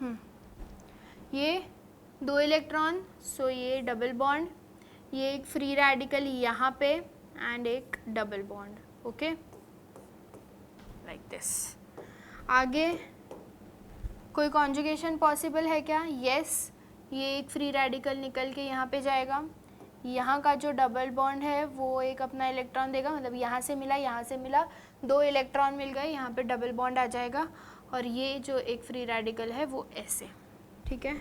ये 2 इलेक्ट्रॉन, सो ये डबल बॉन्ड, ये एक फ्री रेडिकल यहाँ पे एंड एक double bond, okay like this. आगे कोई कॉन्जुगेशन पॉसिबल है क्या? यस, ये एक फ्री रेडिकल निकल के यहाँ पे जाएगा, यहाँ का जो डबल बॉन्ड है वो एक अपना इलेक्ट्रॉन देगा, मतलब यहाँ से मिला 2 इलेक्ट्रॉन मिल गए, यहाँ पे डबल बॉन्ड आ जाएगा और ये जो एक फ्री रेडिकल है वो ऐसे, ठीक है,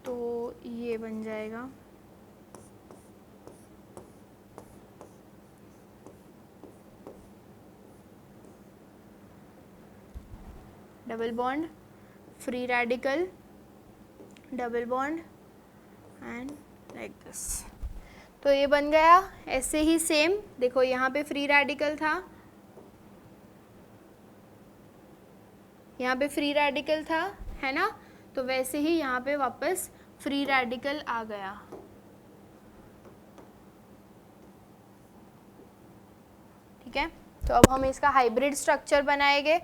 तो ये बन जाएगा double bond, free radical, double bond and like this. तो ये बन गया। ऐसे ही सेम देखो, यहाँ पे फ्री रेडिकल था, यहाँ पे फ्री रेडिकल था, है ना, तो वैसे ही यहाँ पे वापस फ्री रेडिकल आ गया। ठीक है, तो अब हम इसका हाइब्रिड स्ट्रक्चर बनाएंगे।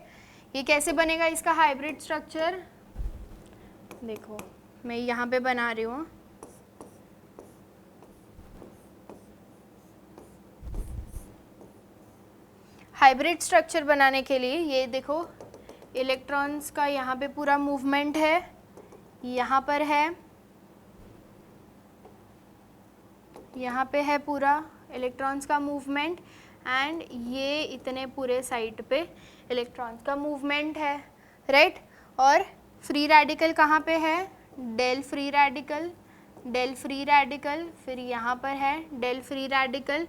ये कैसे बनेगा इसका हाइब्रिड स्ट्रक्चर? देखो मैं यहाँ पे बना रही हूँ, हाइब्रिड स्ट्रक्चर बनाने के लिए ये देखो इलेक्ट्रॉन्स का यहाँ पे पूरा मूवमेंट है, यहाँ पर है, यहाँ पे है पूरा इलेक्ट्रॉन्स का मूवमेंट एंड ये इतने पूरे साइड पे इलेक्ट्रॉन्स का मूवमेंट है, राइट। और फ्री रेडिकल कहाँ पे है? Del free radical, del free radical, फिर यहाँ पर है del free radical,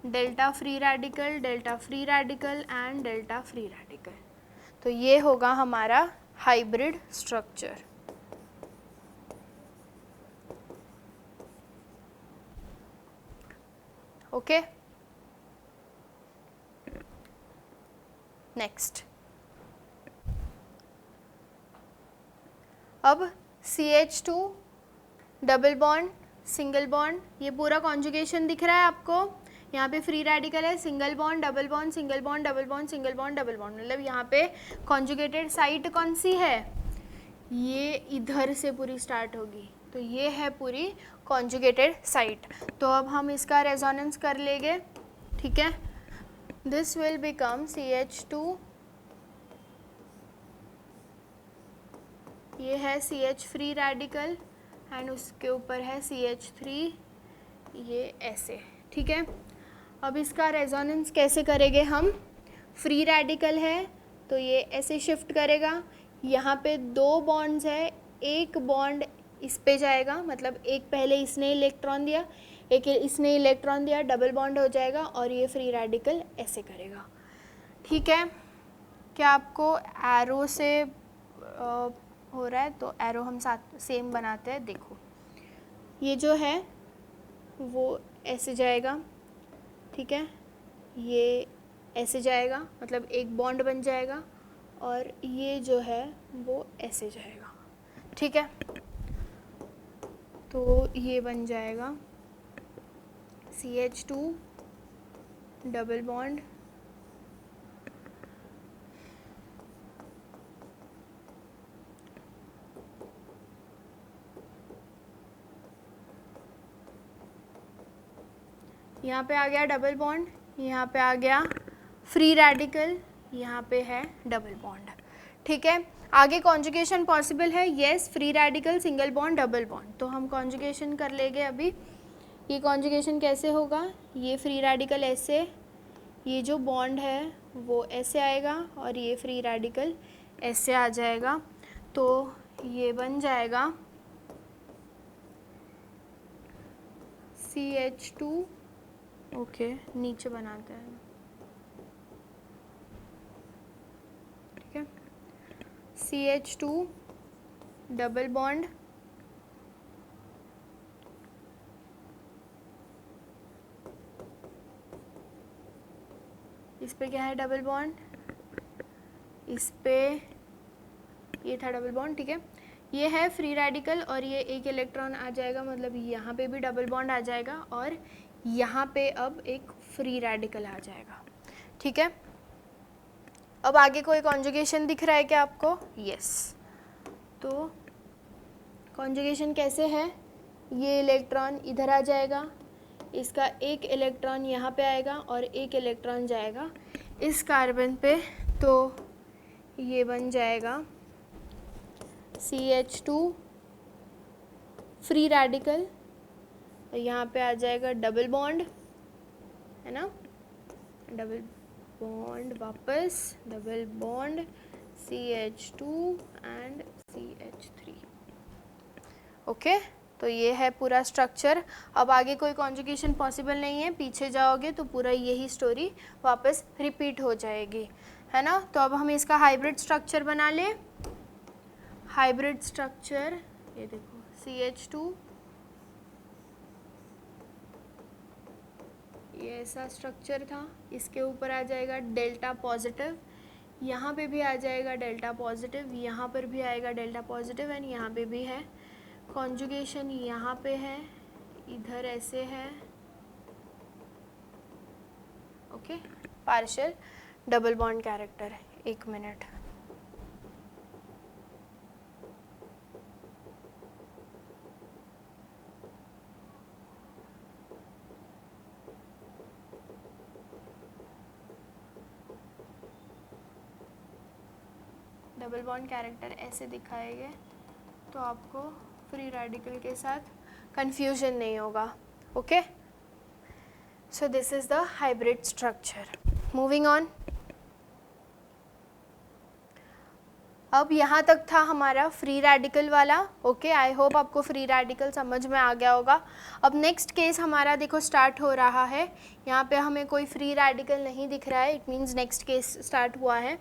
delta free radical, delta free radical and delta free radical. तो ये होगा हमारा हाइब्रिड स्ट्रक्चर। ओके, नेक्स्ट अब CH2 double bond single bond, ये पूरा कॉन्जुगेशन दिख रहा है आपको। यहाँ पे फ्री रेडिकल है, single bond double bond single bond double bond single bond double bond, मतलब यहाँ पे कॉन्जुगेटेड साइट कौन सी है? ये इधर से पूरी स्टार्ट होगी, तो ये है पूरी कॉन्जुगेटेड साइट। तो अब हम इसका रेजोनेंस कर लेंगे, ठीक है। दिस विल बिकम CH2, ये है CH फ्री रेडिकल एंड उसके ऊपर है CH3, ये ऐसे, ठीक है। अब इसका रेजोनेंस कैसे करेंगे हम? फ्री रेडिकल है तो ये ऐसे शिफ्ट करेगा, यहाँ पे 2 बॉन्ड्स है, एक बॉन्ड इस पे जाएगा, मतलब एक पहले इसने इलेक्ट्रॉन दिया, एक इसने इलेक्ट्रॉन दिया, डबल बॉन्ड हो जाएगा और ये फ्री रेडिकल ऐसे करेगा, ठीक है। क्या आपको एरो से हो रहा है? तो एरो हम साथ सेम बनाते हैं। देखो ये जो है वो ऐसे जाएगा, ठीक है, ये ऐसे जाएगा, मतलब एक बॉन्ड बन जाएगा, और ये जो है वो ऐसे जाएगा, ठीक है। तो ये बन जाएगा CH2 डबल बॉन्ड यहाँ पे आ गया डबल बॉन्ड, यहाँ पे आ गया फ्री रेडिकल, यहाँ पे है डबल बॉन्ड, ठीक है। आगे कॉन्जुगेशन पॉसिबल है, yes, free radical single bond double bond, तो हम कॉन्जुगेशन कर लेंगे अभी। ये कॉन्जुगेशन कैसे होगा? ये फ्री रेडिकल ऐसे, ये जो बॉन्ड है वो ऐसे आएगा और ये फ्री रेडिकल ऐसे आ जाएगा, तो ये बन जाएगा CH2, ओके नीचे बनाते हैं, ठीक है, CH2 डबल बॉन्ड इस पे क्या है? डबल बॉन्ड, इस पे ये था डबल बॉन्ड, ठीक है। ये है फ्री रेडिकल और ये एक इलेक्ट्रॉन आ जाएगा, मतलब यहाँ पे भी डबल बॉन्ड आ जाएगा और यहाँ पे अब एक फ्री रेडिकल आ जाएगा, ठीक है। अब आगे कोई कॉन्जुगेशन दिख रहा है क्या आपको? यस, तो कॉन्जुगेशन कैसे है, ये इलेक्ट्रॉन इधर आ जाएगा, इसका एक इलेक्ट्रॉन यहाँ पे आएगा और एक इलेक्ट्रॉन जाएगा इस कार्बन पे, तो ये बन जाएगा CH2 फ्री रेडिकल, और यहाँ पे आ जाएगा डबल बॉन्ड, है ना, डबल बॉन्ड, वापस double bond CH2 and CH3। Okay, तो ये है पूरा स्ट्रक्चर। अब आगे कोई कॉन्जुगेशन पॉसिबल नहीं है, पीछे जाओगे तो पूरा यही स्टोरी वापस रिपीट हो जाएगी, है ना। तो अब हम इसका हाइब्रिड स्ट्रक्चर बना लें। हाइब्रिड स्ट्रक्चर ये देखो, CH2, ये ऐसा स्ट्रक्चर था, इसके ऊपर आ जाएगा डेल्टा पॉजिटिव, यहाँ पे भी आ जाएगा डेल्टा पॉजिटिव, यहाँ पर भी आएगा डेल्टा पॉजिटिव एंड यहाँ पे भी है। कॉन्जुगेशन यहाँ पे है, इधर ऐसे है, okay, partial double bond character. एक मिनट, डबल बॉन्ड कैरेक्टर ऐसे दिखाएंगे तो आपको फ्री रेडिकल के साथ कंफ्यूजन नहीं होगा, okay. So this is the hybrid structure. Moving on, अब यहाँ तक था हमारा फ्री रेडिकल वाला, ओके। आई होप आपको फ्री रेडिकल समझ में आ गया होगा। अब नेक्स्ट केस हमारा देखो स्टार्ट हो रहा है, यहाँ पे हमें कोई फ्री रेडिकल नहीं दिख रहा है, it means next case start हुआ है।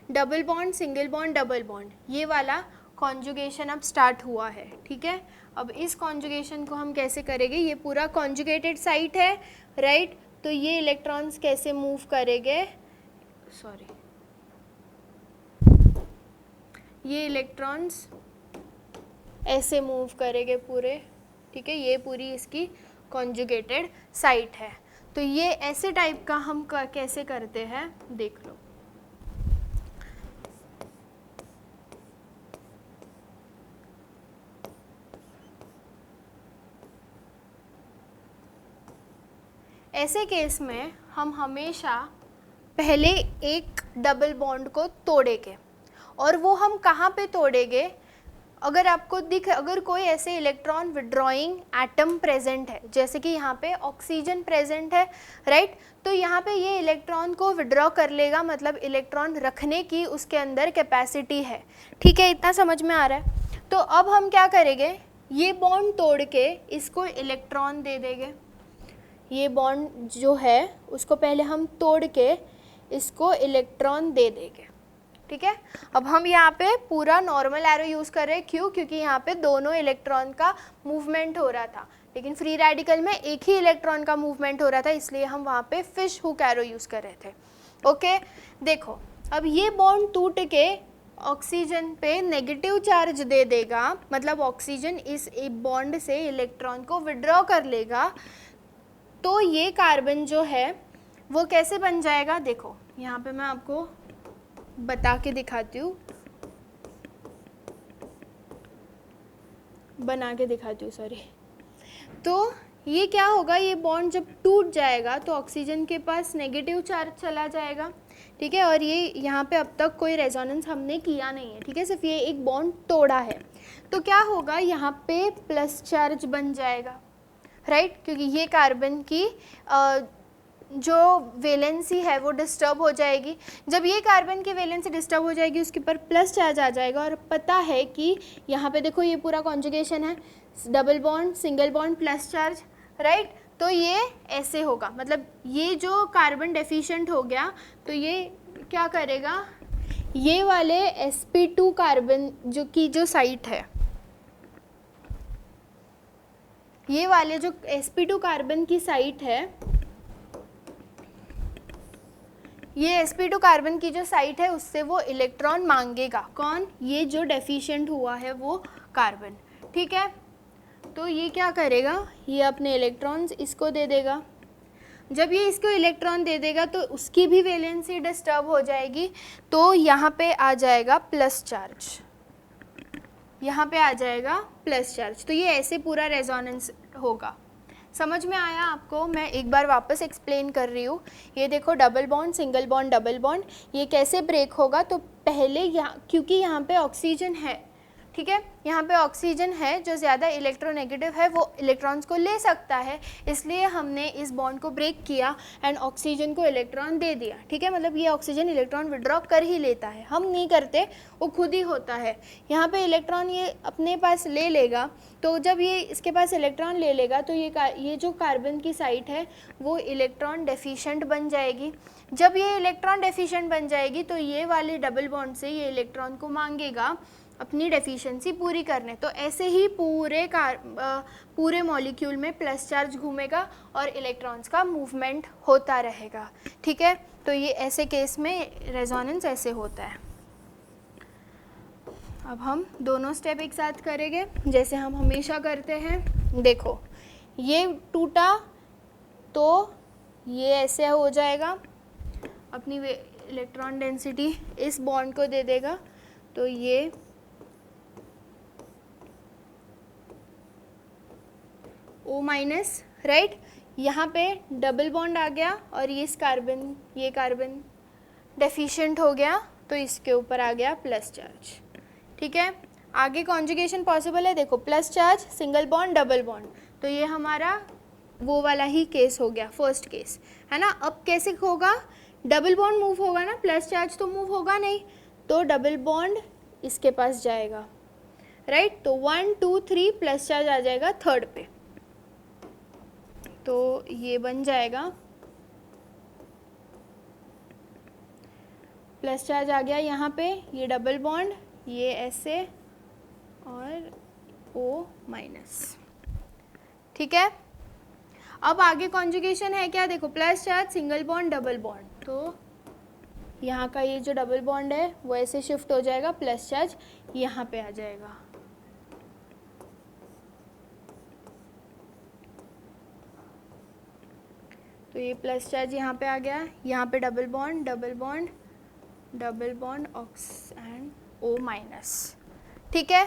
Double bond, single bond, double bond, ये वाला कॉन्जुगेशन अब स्टार्ट हुआ है, ठीक है। अब इस कॉन्जुगेशन को हम कैसे करेंगे, ये पूरा कॉन्जुगेटेड साइट है, राइट। तो ये इलेक्ट्रॉन्स कैसे मूव करेंगे, सॉरी, ये इलेक्ट्रॉन्स ऐसे मूव करेंगे पूरे, ठीक है। ये पूरी इसकी कॉन्जुगेटेड साइट है। तो ये ऐसे टाइप का हम कैसे करते हैं देख लो। ऐसे केस में हम हमेशा पहले एक डबल बॉन्ड को तोड़ेंगे, और वो हम कहाँ पे तोड़ेंगे, अगर आपको अगर कोई ऐसे इलेक्ट्रॉन विड्रॉइंग एटम प्रेजेंट है, जैसे कि यहाँ पे ऑक्सीजन प्रेजेंट है, राइट, तो यहाँ पे ये इलेक्ट्रॉन को विड्रॉ कर लेगा, मतलब इलेक्ट्रॉन रखने की उसके अंदर कैपेसिटी है, ठीक है। इतना समझ में आ रहा है। तो अब हम क्या करेंगे, ये बॉन्ड तोड़ के इसको इलेक्ट्रॉन दे देंगे। ये बॉन्ड जो है उसको पहले हम तोड़ के इसको इलेक्ट्रॉन दे देंगे, ठीक है। अब हम यहाँ पे पूरा नॉर्मल एरो यूज़ कर रहे हैं, क्यों, क्योंकि यहाँ पे दोनों इलेक्ट्रॉन का मूवमेंट हो रहा था, लेकिन फ्री रेडिकल में एक ही इलेक्ट्रॉन का मूवमेंट हो रहा था, इसलिए हम वहाँ पे फिश हुक एरो यूज़ कर रहे थे, ओके। देखो, अब ये बॉन्ड टूट के ऑक्सीजन पे नेगेटिव चार्ज दे देगा, मतलब ऑक्सीजन इस बॉन्ड से इलेक्ट्रॉन को विड्रॉ कर लेगा, तो ये कार्बन जो है वो कैसे बन जाएगा। देखो यहाँ पे मैं आपको बता के दिखाती हूँ, बना के दिखाती हूँ, सॉरी। तो ये क्या होगा, ये बॉन्ड जब टूट जाएगा तो ऑक्सीजन के पास नेगेटिव चार्ज चला जाएगा, ठीक है। और ये यहाँ पे अब तक कोई रेजोनेंस हमने किया नहीं है, ठीक है, सिर्फ ये एक बॉन्ड तोड़ा है। तो क्या होगा, यहाँ पे प्लस चार्ज बन जाएगा, राइट, क्योंकि ये कार्बन की जो वैलेंसी है वो डिस्टर्ब हो जाएगी। जब ये कार्बन की वैलेंसी डिस्टर्ब हो जाएगी, उसके ऊपर प्लस चार्ज आ जाएगा, और पता है कि यहाँ पे देखो ये पूरा कॉन्जुगेशन है, double bond, single bond, plus charge, right. तो ये ऐसे होगा, मतलब ये जो कार्बन डेफिशिएंट हो गया, तो ये क्या करेगा, ये वाले sp2 कार्बन जो की जो साइट है, ये वाले जो sp2 कार्बन की साइट है, ये sp2 कार्बन की जो साइट है उससे वो इलेक्ट्रॉन मांगेगा, कौन, ये जो डेफिशिएंट हुआ है वो कार्बन, ठीक है। तो ये क्या करेगा, ये अपने इलेक्ट्रॉन्स इसको दे देगा। जब ये इसको इलेक्ट्रॉन दे देगा तो उसकी भी वैलेंसी डिस्टर्ब हो जाएगी, तो यहाँ पे आ जाएगा प्लस चार्ज, यहाँ पे आ जाएगा प्लस चार्ज। तो ये ऐसे पूरा रेजोनेंस होगा। समझ में आया आपको? मैं एक बार वापस एक्सप्लेन कर रही हूँ। ये देखो double bond, single bond, double bond, ये कैसे ब्रेक होगा? तो पहले यहाँ, क्योंकि यहाँ पे ऑक्सीजन है, ठीक है, यहाँ पे ऑक्सीजन है, जो ज़्यादा इलेक्ट्रोनेगेटिव है वो इलेक्ट्रॉन्स को ले सकता है, इसलिए हमने इस बॉन्ड को ब्रेक किया एंड ऑक्सीजन को इलेक्ट्रॉन दे दिया, ठीक है। मतलब ये ऑक्सीजन इलेक्ट्रॉन विड्रॉ कर ही लेता है, हम नहीं करते, वो खुद ही होता है। यहाँ पे इलेक्ट्रॉन ये अपने पास ले लेगा, तो जब ये इसके पास इलेक्ट्रॉन ले लेगा तो ये जो कार्बन की साइट है वो इलेक्ट्रॉन डेफिशिएंट बन जाएगी। जब ये इलेक्ट्रॉन डेफिशिएंट बन जाएगी तो ये वाले डबल बॉन्ड से ये इलेक्ट्रॉन को मांगेगा अपनी डेफिशिएंसी पूरी करने। तो ऐसे ही पूरे मॉलिक्यूल में प्लस चार्ज घूमेगा और इलेक्ट्रॉन्स का मूवमेंट होता रहेगा, ठीक है। तो ये ऐसे केस में रेजोनेंस ऐसे होता है। अब हम दोनों स्टेप एक साथ करेंगे जैसे हम हमेशा करते हैं। देखो ये टूटा तो ये ऐसे हो जाएगा, अपनी इलेक्ट्रॉन डेंसिटी इस बॉन्ड को दे देगा, तो ये O माइनस, राइट। यहाँ पे डबल बॉन्ड आ गया और ये कार्बन डेफिशिएंट हो गया, तो इसके ऊपर आ गया प्लस चार्ज, ठीक है। आगे कॉन्जुगेशन पॉसिबल है, देखो plus charge, single bond, double bond, तो ये हमारा वो वाला ही केस हो गया, फर्स्ट केस, है ना। अब कैसे होगा? डबल बॉन्ड मूव होगा ना, प्लस चार्ज तो मूव होगा नहीं, तो डबल बॉन्ड इसके पास जाएगा, राइट। तो 1 2 3 प्लस चार्ज आ जाएगा थर्ड पे, तो ये बन जाएगा प्लस चार्ज आ गया यहाँ पे, ये डबल बॉन्ड, ये ऐसे और O माइनस, ठीक है। अब आगे कॉन्जुगेशन है क्या? देखो plus charge, single bond, double bond, तो यहाँ का ये जो डबल बॉन्ड है वो ऐसे शिफ्ट हो जाएगा, प्लस चार्ज यहाँ पे आ जाएगा, तो ये प्लस चार्ज यहाँ पे आ गया, यहाँ पे double bond, double bond, double bond, ऑक्स एंड O माइनस, ठीक है।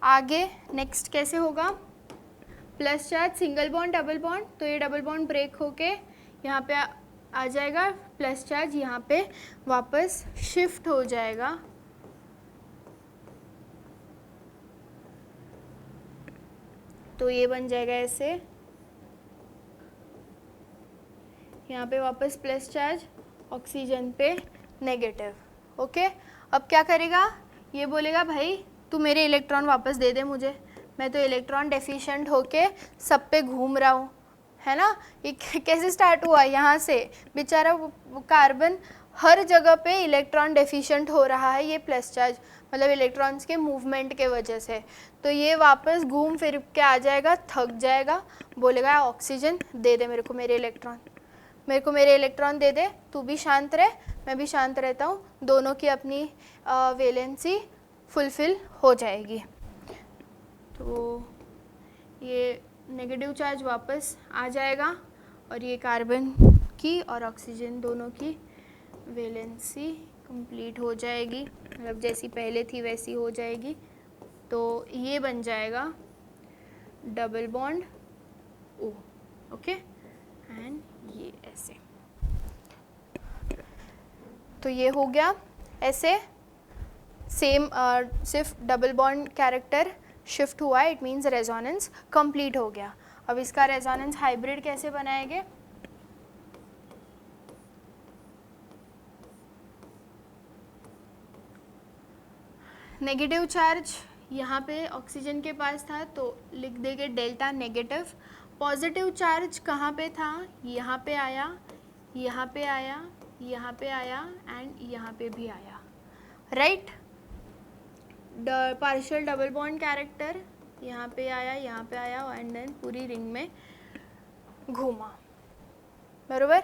आगे नेक्स्ट कैसे होगा? Plus charge, single bond, double bond, तो ये डबल बॉन्ड ब्रेक होके यहाँ पे आ जाएगा, प्लस चार्ज यहाँ पे वापस शिफ्ट हो जाएगा, तो ये बन जाएगा ऐसे, यहाँ पे वापस प्लस चार्ज, ऑक्सीजन पे नेगेटिव, ओके। अब क्या करेगा? ये बोलेगा भाई तू मेरे इलेक्ट्रॉन वापस दे दे मुझे, मैं तो इलेक्ट्रॉन डेफिशिएंट होके सब पे घूम रहा हूँ, है ना। ये कैसे स्टार्ट हुआ? यहाँ से बेचारा कार्बन हर जगह पे इलेक्ट्रॉन डेफिशिएंट हो रहा है, ये प्लस चार्ज मतलब इलेक्ट्रॉन्स के मूवमेंट के वजह से, तो ये वापस घूम फिर के आ जाएगा, थक जाएगा, बोलेगा ऑक्सीजन दे दे मेरे को मेरे इलेक्ट्रॉन दे दे, तू भी शांत रहे, मैं भी शांत रहता हूँ, दोनों की अपनी वैलेंसी फुलफिल हो जाएगी। तो ये नेगेटिव चार्ज वापस आ जाएगा और ये कार्बन की और ऑक्सीजन दोनों की वैलेंसी कंप्लीट हो जाएगी, मतलब जैसी पहले थी वैसी हो जाएगी। तो ये बन जाएगा double bond O, okay, and ये ऐसे, तो ये हो गया ऐसे सेम, सिर्फ डबल बॉन्ड कैरेक्टर शिफ्ट हुआ है, इट मीन्स रेजोनेंस कंप्लीट हो गया। अब इसका रेजोनेंस हाइब्रिड कैसे बनाएंगे? नेगेटिव चार्ज यहाँ पे ऑक्सीजन के पास था तो लिख देंगे डेल्टा नेगेटिव। पॉजिटिव चार्ज कहाँ पे था? यहाँ पे आया, यहाँ पे आया, यहाँ पे आया एंड यहाँ पे भी आया, right. Partial double bond character यहाँ पे आया एंड देन पूरी रिंग में घूमा, बरोबर।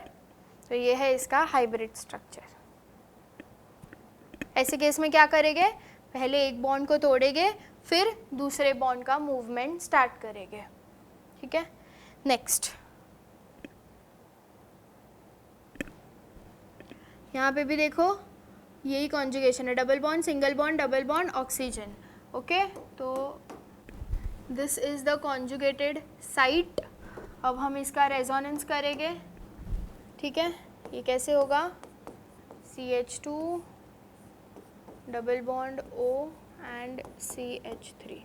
तो ये है इसका हाइब्रिड स्ट्रक्चर। ऐसे केस में क्या करेंगे? पहले एक बॉन्ड को तोड़ेंगे, फिर दूसरे बॉन्ड का मूवमेंट स्टार्ट करेंगे, ठीक है। नेक्स्ट यहाँ पे भी देखो यही कॉन्जुगेशन है, double bond, single bond, double bond, oxygen, okay, तो this is the conjugated site. अब हम इसका रेजोनेंस करेंगे, ठीक है। ये कैसे होगा, CH2 double bond O and CH3।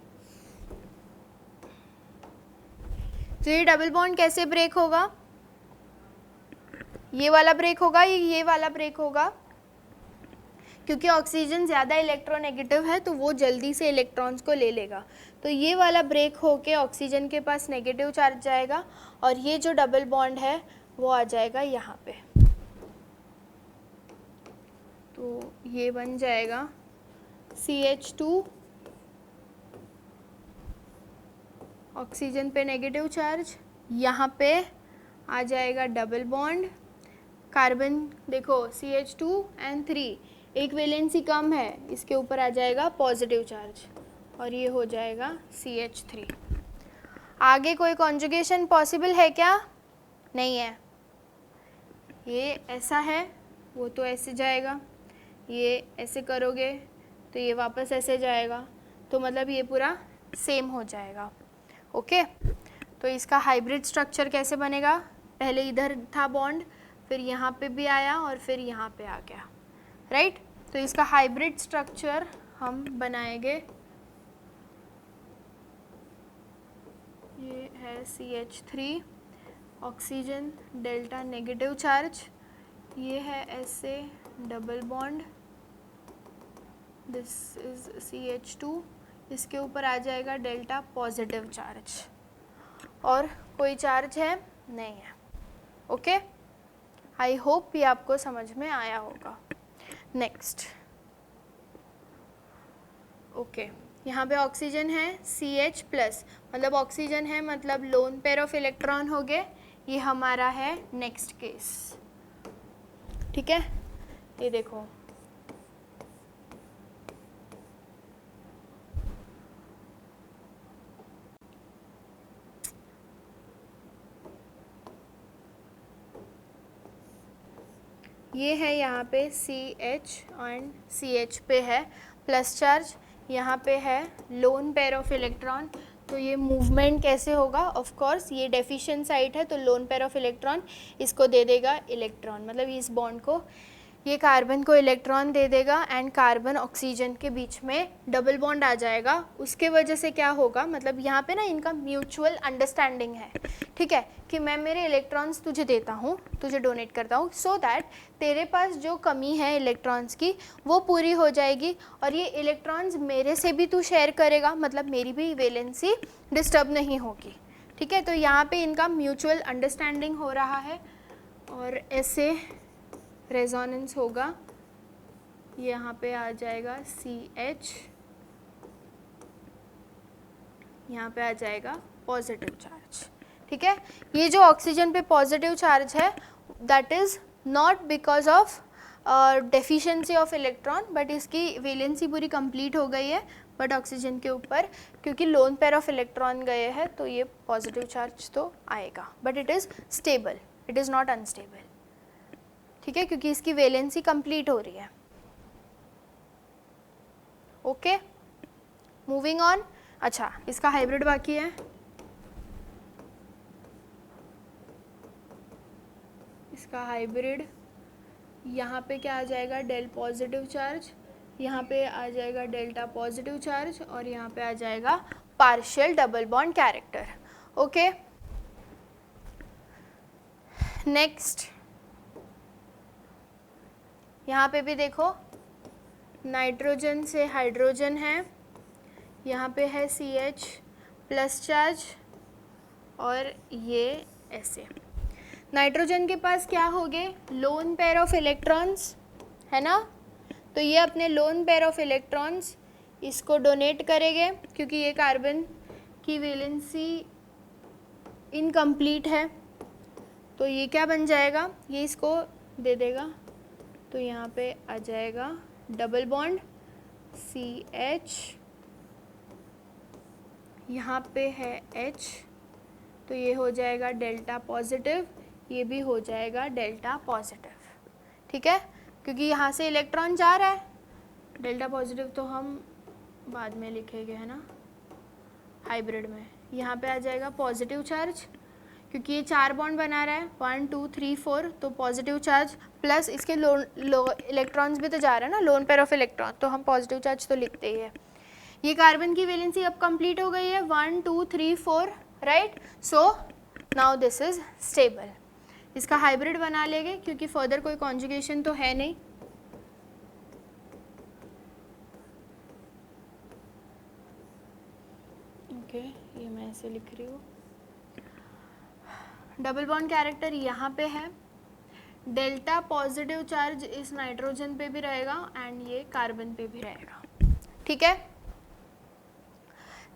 तो ये डबल बॉन्ड कैसे ब्रेक होगा, ये वाला ब्रेक होगा, ये वाला ब्रेक होगा, क्योंकि ऑक्सीजन ज़्यादा इलेक्ट्रोनेगेटिव है तो वो जल्दी से इलेक्ट्रॉन्स को ले लेगा। तो ये वाला ब्रेक होके ऑक्सीजन के पास नेगेटिव चार्ज जाएगा और ये जो डबल बॉन्ड है वो आ जाएगा यहाँ पे। तो ये बन जाएगा CH2, ऑक्सीजन पे नेगेटिव चार्ज, यहाँ पे आ जाएगा डबल बॉन्ड, कार्बन देखो CH2 एंड 3, एक वैलेंसी कम है, इसके ऊपर आ जाएगा पॉजिटिव चार्ज और ये हो जाएगा CH3। आगे कोई कॉन्जुगेशन पॉसिबल है क्या, नहीं है। ये ऐसा है, वो तो ऐसे जाएगा, ये ऐसे करोगे तो ये वापस ऐसे जाएगा, तो मतलब ये पूरा सेम हो जाएगा। ओके, तो इसका हाइब्रिड स्ट्रक्चर कैसे बनेगा, पहले इधर था बॉन्ड, फिर यहाँ पे भी आया और फिर यहाँ पे आ गया, राइट। तो इसका हाइब्रिड स्ट्रक्चर हम बनाएंगे, ये है CH3, oxygen delta negative charge, ये है ऐसे double bond, this is CH2, इसके ऊपर आ जाएगा डेल्टा पॉजिटिव चार्ज और कोई चार्ज है नहीं है। ओके, आई होप ये आपको समझ में आया होगा। नेक्स्ट, ओके, यहाँ पे ऑक्सीजन है CH प्लस, मतलब ऑक्सीजन है मतलब लोन पेयर ऑफ इलेक्ट्रॉन हो गए, ये हमारा है नेक्स्ट केस, ठीक है। ये देखो ये है यहाँ पे CH एंड CH पे है प्लस चार्ज, यहाँ पे है लोन पेयर ऑफ इलेक्ट्रॉन। तो ये मूवमेंट कैसे होगा, ऑफ कोर्स ये डेफिशिएंट साइट है तो लोन पेयर ऑफ इलेक्ट्रॉन इसको दे देगा इलेक्ट्रॉन, मतलब इस बॉन्ड को, ये कार्बन को इलेक्ट्रॉन दे देगा एंड कार्बन ऑक्सीजन के बीच में डबल बॉन्ड आ जाएगा। उसके वजह से क्या होगा, मतलब यहाँ पे ना इनका म्यूचुअल अंडरस्टैंडिंग है, ठीक है, कि मैं मेरे इलेक्ट्रॉन्स तुझे देता हूँ, तुझे डोनेट करता हूँ, सो दैट तेरे पास जो कमी है इलेक्ट्रॉन्स की वो पूरी हो जाएगी और ये इलेक्ट्रॉन्स मेरे से भी तू शेयर करेगा, मतलब मेरी भी वैलेंसी डिस्टर्ब नहीं होगी, ठीक है। तो यहाँ पे इनका म्यूचुअल अंडरस्टैंडिंग हो रहा है और ऐसे रेजोनेंस होगा, यहाँ पे आ जाएगा CH, यहाँ पे आ जाएगा पॉजिटिव चार्ज, ठीक है। ये जो ऑक्सीजन पे पॉजिटिव चार्ज है that is not because of deficiency of electron, but इसकी वैलेंसी पूरी कंप्लीट हो गई है, बट ऑक्सीजन के ऊपर क्योंकि लोन पेयर ऑफ इलेक्ट्रॉन गए हैं तो ये पॉजिटिव चार्ज तो आएगा, but it is stable, it is not unstable, ठीक है, क्योंकि इसकी वैलेंसी कंप्लीट हो रही है। Okay, moving on. अच्छा, इसका हाइब्रिड बाकी है, इसका हाइब्रिड यहाँ पे क्या आ जाएगा, डेल पॉजिटिव चार्ज, यहाँ पे आ जाएगा डेल्टा पॉजिटिव चार्ज और यहाँ पे आ जाएगा partial double bond character. Okay, next यहाँ पे भी देखो नाइट्रोजन से हाइड्रोजन है, यहाँ पे है CH प्लस चार्ज और ये ऐसे। नाइट्रोजन के पास क्या हो गए, लोन पेयर ऑफ इलेक्ट्रॉन्स है ना, तो ये अपने लोन पेयर ऑफ इलेक्ट्रॉन्स इसको डोनेट करेंगे क्योंकि ये कार्बन की वैलेंसी इनकम्प्लीट है, तो ये क्या बन जाएगा, ये इसको दे देगा, तो यहाँ पे आ जाएगा डबल बॉन्ड CH, यहाँ पे है H, तो ये हो जाएगा डेल्टा पॉजिटिव, ये भी हो जाएगा डेल्टा पॉजिटिव, ठीक है, क्योंकि यहाँ से इलेक्ट्रॉन जा रहा है, डेल्टा पॉजिटिव तो हम बाद में लिखेंगे, है ना, हाइब्रिड में। यहाँ पे आ जाएगा पॉजिटिव चार्ज, क्योंकि ये 4 बॉन्ड बना रहा है, 1 2 3 4, तो पॉजिटिव चार्ज प्लस इसके इलेक्ट्रॉन्स भी तो जा रहा है ना, लोन पेयर ऑफ इलेक्ट्रॉन, तो हम पॉजिटिव चार्ज तो लिखते ही है। ये कार्बन की वैलेंसी अब कंप्लीट हो गई है, 1 2 3 4, right. So now this is stable. इसका हाइब्रिड बना लेंगे क्योंकि फर्दर कोई कॉन्जुगेशन तो है नहीं। ओके, ये मैं ऐसे लिख रही हूँ। डबल बॉन्ड कैरेक्टर यहाँ पे है, डेल्टा पॉजिटिव चार्ज इस नाइट्रोजन पे भी रहेगा एंड ये कार्बन पे भी रहेगा, ठीक है।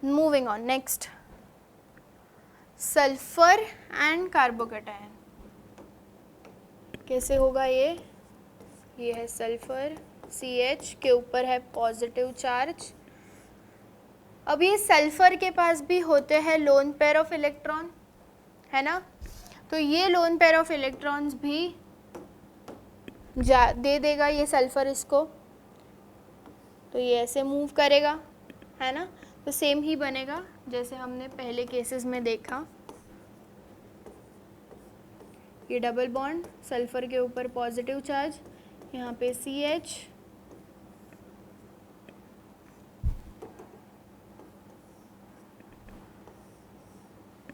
Moving on, next sulphur and carbocation. कैसे होगा ये है सल्फर, CH के ऊपर है पॉजिटिव चार्ज। अब ये सल्फर के पास भी होते हैं लोन पेयर ऑफ इलेक्ट्रॉन, है ना, तो ये लोन पेयर ऑफ इलेक्ट्रॉन्स भी दे देगा ये सल्फर इसको, तो ये ऐसे मूव करेगा, है ना, तो सेम ही बनेगा जैसे हमने पहले केसेस में देखा। ये डबल बॉन्ड, सल्फर के ऊपर पॉजिटिव चार्ज, यहाँ पे CH,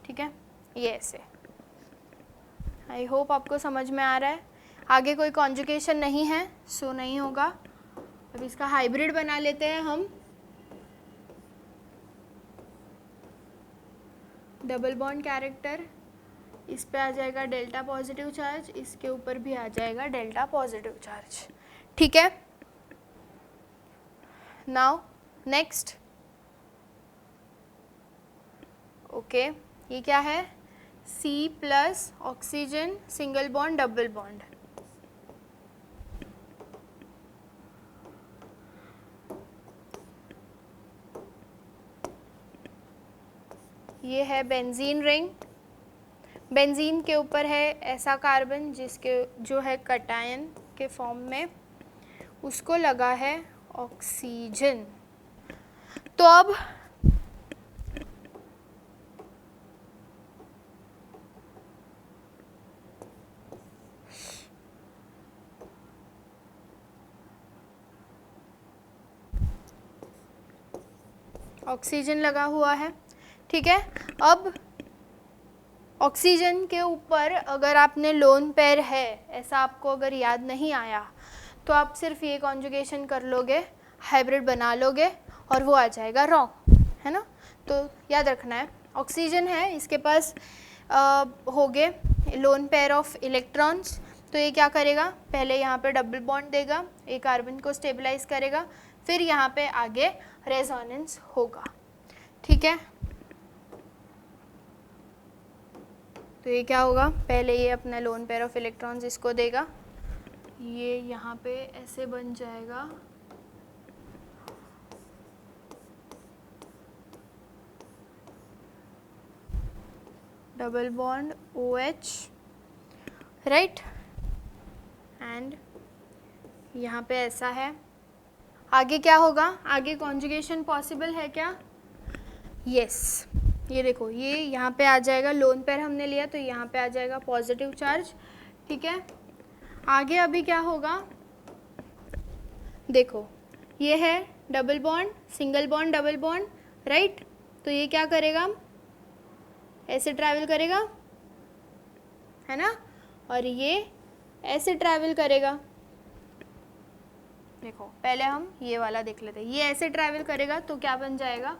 ठीक है, ये ऐसे। आई होप आपको समझ में आ रहा है। आगे कोई कॉन्जुगेशन नहीं है, सो नहीं होगा। अब इसका हाइब्रिड बना लेते हैं हम। डबल बॉन्ड कैरेक्टर, इस पे आ जाएगा डेल्टा पॉजिटिव चार्ज, इसके ऊपर भी आ जाएगा डेल्टा पॉजिटिव चार्ज, ठीक है। नाउ नेक्स्ट, ओके, ये क्या है, C plus oxygen, single bond double bond. ये है बेंजीन रिंग, बेंजीन के ऊपर है ऐसा कार्बन जिसके जो है कटायन के फॉर्म में, उसको लगा है ऑक्सीजन। तो अब ऑक्सीजन लगा हुआ है, ठीक है। अब ऑक्सीजन के ऊपर अगर आपने लोन पेयर है ऐसा आपको अगर याद नहीं आया तो आप सिर्फ ये कॉन्जुगेशन कर लोगे, हाइब्रिड बना लोगे और वो आ जाएगा रॉन्ग, है ना। तो याद रखना है, ऑक्सीजन है, इसके पास हो गए लोन पेयर ऑफ इलेक्ट्रॉन्स, तो ये क्या करेगा, पहले यहाँ पे डबल बॉन्ड देगा, एक कार्बन को स्टेबलाइज करेगा, फिर यहाँ पे आगे रेजोनेंस होगा, ठीक है। तो ये क्या होगा, पहले ये अपना लोन पेयर ऑफ इलेक्ट्रॉन्स इसको देगा, ये यहाँ पे ऐसे बन जाएगा, double bond OH, right, and यहाँ पे ऐसा है। आगे क्या होगा, आगे कॉन्जुगेशन पॉसिबल है क्या, यस, ये देखो, ये यहाँ पे आ जाएगा, लोन पेयर हमने लिया तो यहाँ पे आ जाएगा पॉजिटिव चार्ज, ठीक है। आगे अभी क्या होगा, देखो ये है double bond, single bond double bond, right, तो ये क्या करेगा, ऐसे ट्रैवल करेगा, है ना, और ये ऐसे ट्रैवल करेगा। देखो पहले हम ये वाला देख लेते हैं, ये ऐसे ट्रैवल करेगा तो क्या बन जाएगा,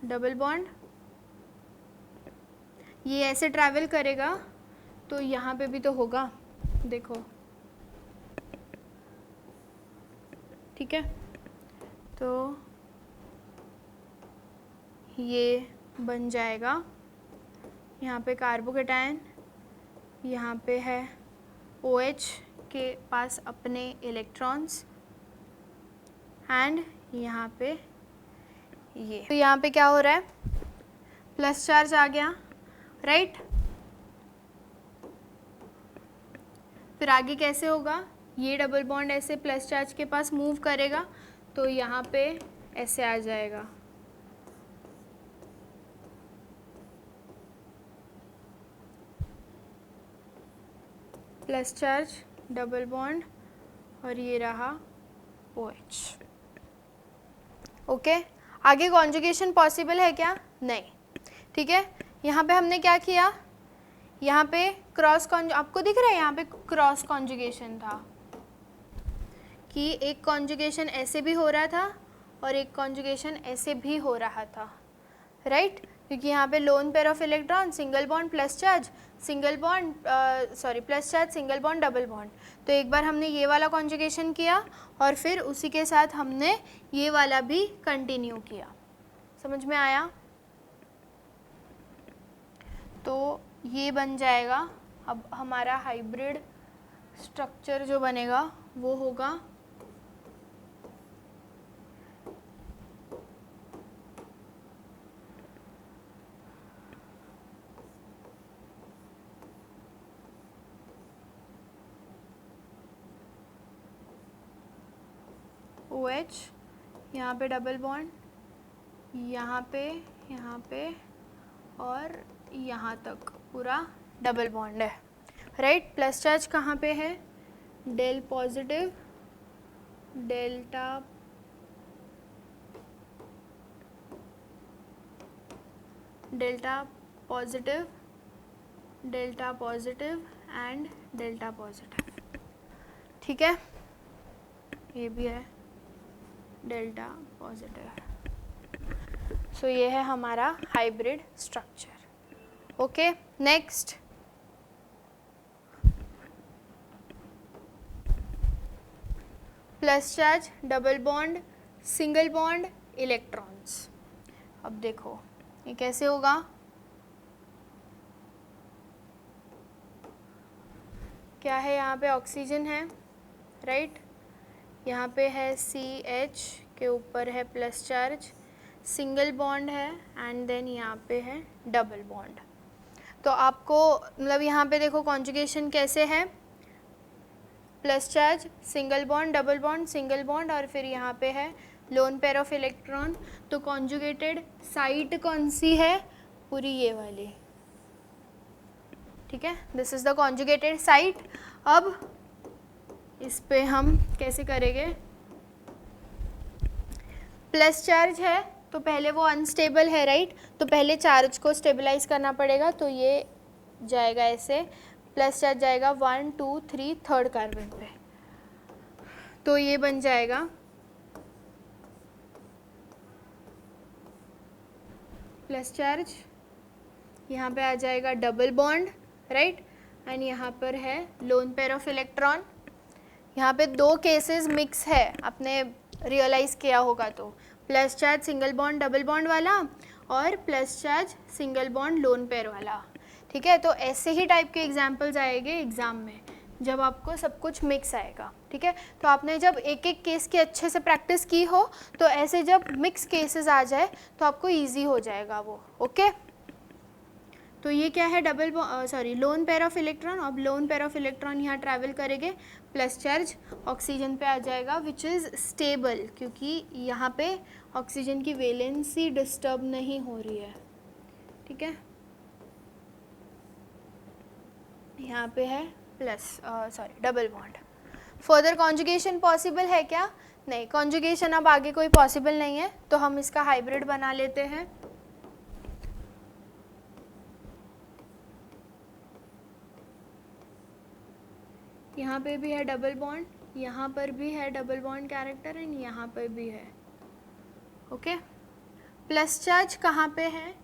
डबल बॉन्ड, ये ऐसे ट्रैवल करेगा तो यहाँ पे भी तो होगा, देखो, ठीक है। तो ये बन जाएगा, यहाँ पे कार्बोकैटायन, यहाँ पे है OH के पास अपने इलेक्ट्रॉन्स एंड यहाँ पे ये, तो यहाँ पे क्या हो रहा है, प्लस चार्ज आ गया, राइट। फिर आगे कैसे होगा, ये डबल बॉन्ड ऐसे प्लस चार्ज के पास मूव करेगा तो यहाँ पे ऐसे आ जाएगा, प्लस चार्ज डबल बॉन्ड और ये रहा OH। ओके, आगे कॉन्जुगेशन पॉसिबल है क्या, नहीं, ठीक है। यहाँ पे हमने क्या किया, यहाँ पे क्रॉस आपको दिख रहा है, यहाँ पे क्रॉस कॉन्जुगेशन था कि एक कॉन्जुगेशन ऐसे भी हो रहा था और एक कॉन्जुगेशन ऐसे भी हो रहा था, राइट। क्योंकि यहाँ पे loan pair of electron, single bond plus charge, single bond plus charge single bond double bond. तो एक बार हमने ये वाला कॉन्जुगेशन किया और फिर उसी के साथ हमने ये वाला भी कंटिन्यू किया। समझ में आया? तो ये बन जाएगा। अब हमारा हाइब्रिड स्ट्रक्चर जो बनेगा वो होगा OH, यहाँ पे डबल बॉन्ड, यहाँ पे और यहाँ तक पूरा डबल बॉन्ड है, राइट। प्लस चार्ज कहाँ पे है, del positive, delta positive, delta positive and delta positive, ठीक है। ये भी है डेल्टा पॉजिटिव। सो ये है हमारा hybrid structure. Okay, next plus charge double bond single bond electrons. अब देखो ये कैसे होगा, क्या है, यहाँ पे ऑक्सीजन है, राइट। यहाँ पे है CH, के ऊपर है प्लस चार्ज, सिंगल बॉन्ड है एंड देन यहाँ पे है डबल बॉन्ड। तो आपको मतलब यहाँ पे देखो कॉन्जुगेशन कैसे है, plus charge single bond double bond single bond और फिर यहाँ पे है लोन पेयर ऑफ इलेक्ट्रॉन। तो कॉन्जुगेटेड साइट कौन सी है, पूरी ये वाली, ठीक है। This is the conjugated site. अब इस पे हम कैसे करेंगे, प्लस चार्ज है तो पहले वो अनस्टेबल है, राइट। तो पहले चार्ज को स्टेबलाइज करना पड़ेगा, तो ये जाएगा ऐसे, प्लस चार्ज जाएगा 1 2 3 थर्ड कार्बन पे, तो ये बन जाएगा प्लस चार्ज, यहाँ पे आ जाएगा डबल बॉन्ड, राइट, एंड यहाँ पर है लोन पेयर ऑफ इलेक्ट्रॉन। यहाँ पे दो केसेस मिक्स है, आपने रियलाइज किया होगा, तो plus charge single bond double bond वाला और plus charge single bond lone pair वाला, ठीक है। तो ऐसे ही टाइप के एग्जाम्पल्स आएंगे एग्जाम में जब आपको सब कुछ मिक्स आएगा, ठीक है। तो आपने जब एक एक केस की अच्छे से प्रैक्टिस की हो तो ऐसे जब मिक्स केसेस आ जाए तो आपको इजी हो जाएगा वो, ओके। तो ये क्या है, लोन पेयर ऑफ इलेक्ट्रॉन। अब लोन पेयर ऑफ इलेक्ट्रॉन यहाँ ट्रैवल करेंगे, प्लस चार्ज ऑक्सीजन पे आ जाएगा विच इज़ स्टेबल, क्योंकि यहाँ पे ऑक्सीजन की वैलेंसी डिस्टर्ब नहीं हो रही है, ठीक है। यहाँ पे है double bond. Further conjugation possible है क्या, नहीं, कॉन्जुगेशन अब आगे कोई पॉसिबल नहीं है, तो हम इसका हाइब्रिड बना लेते हैं। यहाँ पे भी है डबल बॉन्ड, यहाँ पर भी है डबल बॉन्ड कैरेक्टर एंड यहाँ पर भी है, ओके। प्लस चार्ज कहाँ पे है,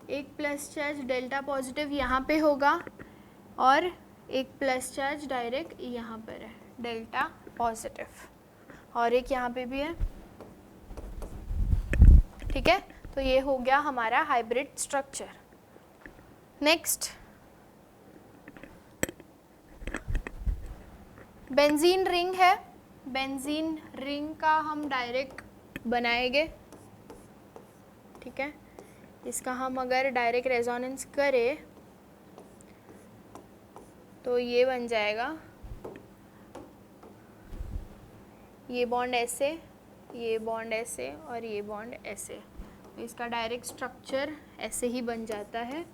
एक प्लस चार्ज डेल्टा पॉजिटिव यहाँ पे होगा और एक प्लस चार्ज डायरेक्ट यहाँ पर है डेल्टा पॉजिटिव, और एक यहाँ पे भी है, ठीक है। तो ये हो गया हमारा hybrid structure. Next benzene ring है, बेंजीन रिंग का हम डायरेक्ट बनाएंगे, ठीक है। इसका हम अगर डायरेक्ट रेजोनेंस करें तो ये बन जाएगा, ये बॉन्ड ऐसे, ये बॉन्ड ऐसे और ये बॉन्ड ऐसे। तो इसका डायरेक्ट स्ट्रक्चर ऐसे ही बन जाता है।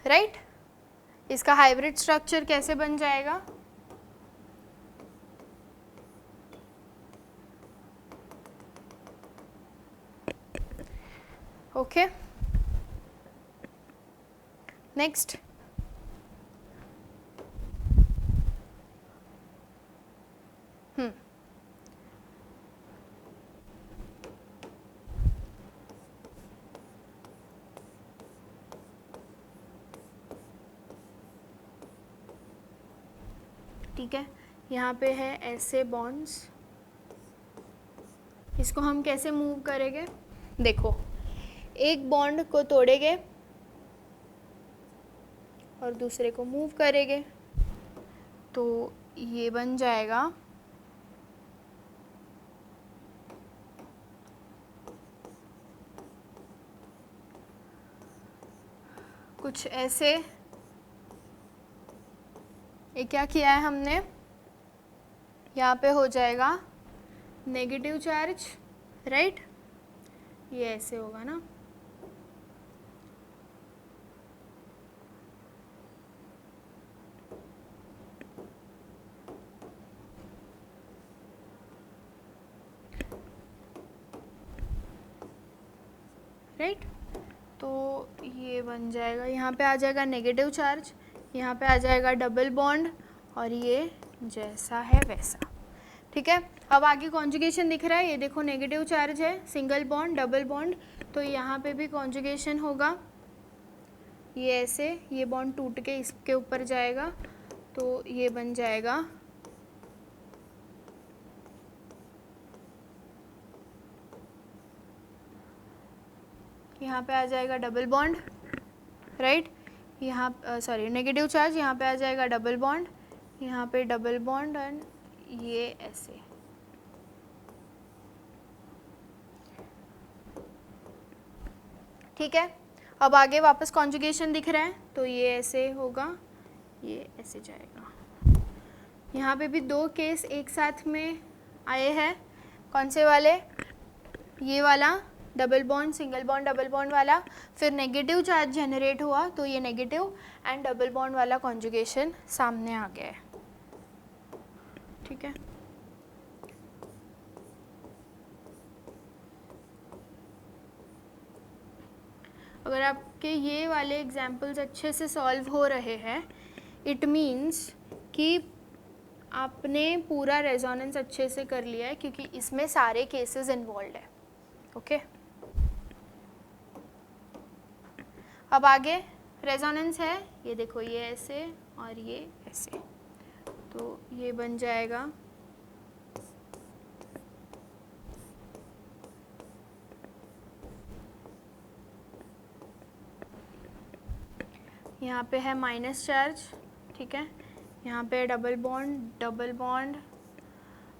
राइट? इसका हाइब्रिड स्ट्रक्चर कैसे बन जाएगा? Okay, next. ठीक है, यहाँ पे है ऐसे बॉन्ड्स, इसको हम कैसे मूव करेंगे? देखो, एक बॉन्ड को तोड़ेंगे और दूसरे को मूव करेंगे, तो ये बन जाएगा कुछ ऐसे। ये क्या किया है हमने, यहाँ पे हो जाएगा नेगेटिव चार्ज, राइट? ये ऐसे होगा ना, राइट? तो ये बन जाएगा, यहाँ पे आ जाएगा नेगेटिव चार्ज, यहाँ पे आ जाएगा डबल बॉन्ड और ये जैसा है वैसा। ठीक है, अब आगे कॉन्जुगेशन दिख रहा है, ये देखो नेगेटिव चार्ज है, सिंगल बॉन्ड डबल बॉन्ड, तो यहाँ पे भी कॉन्जुगेशन होगा, ये ऐसे, ये बॉन्ड टूट के इसके ऊपर जाएगा, तो ये बन जाएगा यहाँ पे आ जाएगा डबल बॉन्ड, राइट? यहाँ सॉरी नेगेटिव चार्ज, यहाँ पे आ जाएगा डबल बॉन्ड, यहाँ पे डबल बॉन्ड एंड ये ऐसे। ठीक है, अब आगे वापस कॉन्जुगेशन दिख रहा है, तो ये ऐसे होगा, ये ऐसे जाएगा। यहाँ पे भी दो केस एक साथ में आए हैं, कौन से वाले? ये वाला double bond single bond double bond वाला, फिर नेगेटिव चार्ज जनरेट हुआ, तो ये नेगेटिव एंड डबल बॉन्ड वाला कॉन्जुगेशन सामने आ गया है। ठीक है, अगर आपके ये वाले एग्जाम्पल्स अच्छे से सॉल्व हो रहे हैं, इट मीन्स कि आपने पूरा रेजोनेंस अच्छे से कर लिया है, क्योंकि इसमें सारे केसेस इन्वॉल्व है। ओके, अब आगे रेजोनेंस है, ये देखो, ये ऐसे और ये ऐसे, तो ये बन जाएगा यहाँ पे है माइनस चार्ज, ठीक है, यहाँ पे double bond double bond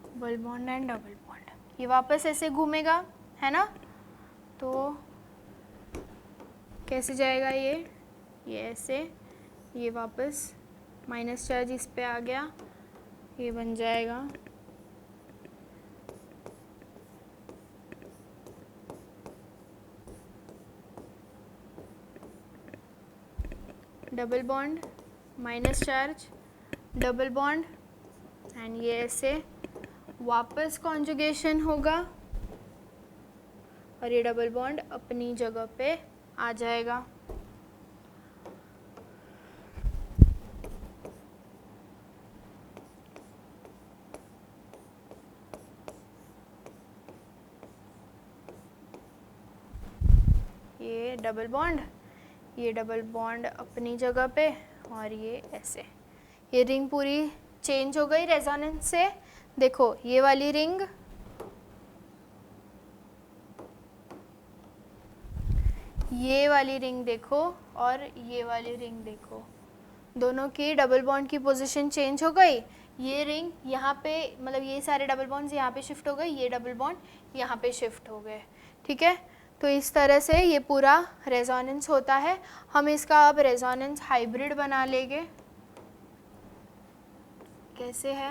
double bond and double bond, ये वापस ऐसे घूमेगा, है ना? तो कैसे जाएगा ये ऐसे, ये वापस माइनस चार्ज इस पे आ गया, ये बन जाएगा double bond minus charge double bond and ये ऐसे वापस कॉन्जुगेशन होगा और ये डबल बॉन्ड अपनी जगह पे आ जाएगा। ये डबल बॉन्ड अपनी जगह पे और ये ऐसे, ये रिंग पूरी चेंज हो गई रेजोनेंस से। देखो ये वाली रिंग, ये वाली रिंग देखो और ये वाली रिंग देखो, दोनों की डबल बॉन्ड की पोजीशन चेंज हो गई। ये रिंग यहाँ पे, मतलब ये सारे डबल बॉन्ड्स यहाँ पे शिफ्ट हो गए, ये डबल बॉन्ड यहाँ पे शिफ्ट हो गए, ठीक है। तो इस तरह से ये पूरा रेजोनेंस होता है। हम इसका अब रेजोनेंस हाइब्रिड बना लेंगे। कैसे है?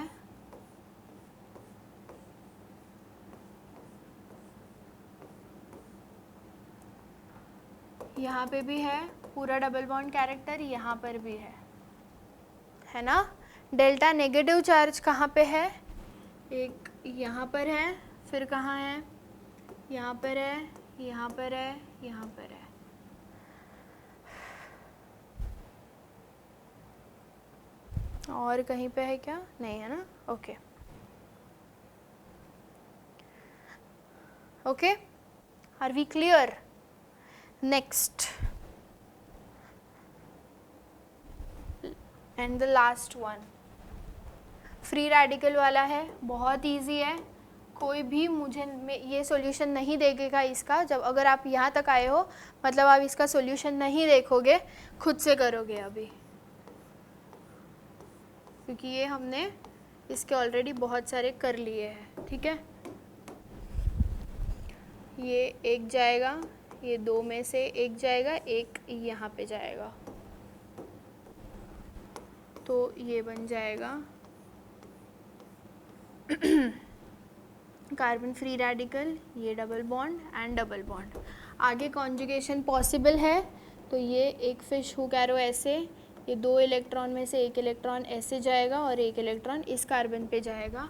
यहाँ पे भी है पूरा डबल बॉन्ड कैरेक्टर, यहाँ पर भी है ना। डेल्टा नेगेटिव चार्ज कहाँ पे है? एक यहाँ पर है, फिर कहाँ है? यहाँ पर है, यहाँ पर है, यहाँ पर है। और कहीं पे है क्या? नहीं है ना, okay okay, are we clear? Next and the last one, free radical वाला है, बहुत इजी है। कोई भी मुझे ये सॉल्यूशन नहीं देखेगा इसका, जब अगर आप यहाँ तक आए हो मतलब आप इसका सॉल्यूशन नहीं देखोगे, खुद से करोगे अभी, क्योंकि ये हमने इसके ऑलरेडी बहुत सारे कर लिए हैं, ठीक है। ये एक जाएगा, ये दो में से एक जाएगा, एक यहाँ पे जाएगा, तो ये बन जाएगा कार्बन फ्री रेडिकल, ये double bond and double bond. आगे कॉन्जुगेशन पॉसिबल है, तो ये एक फिश हुक एरो ऐसे, ये दो इलेक्ट्रॉन में से एक इलेक्ट्रॉन ऐसे जाएगा और एक इलेक्ट्रॉन इस कार्बन पे जाएगा,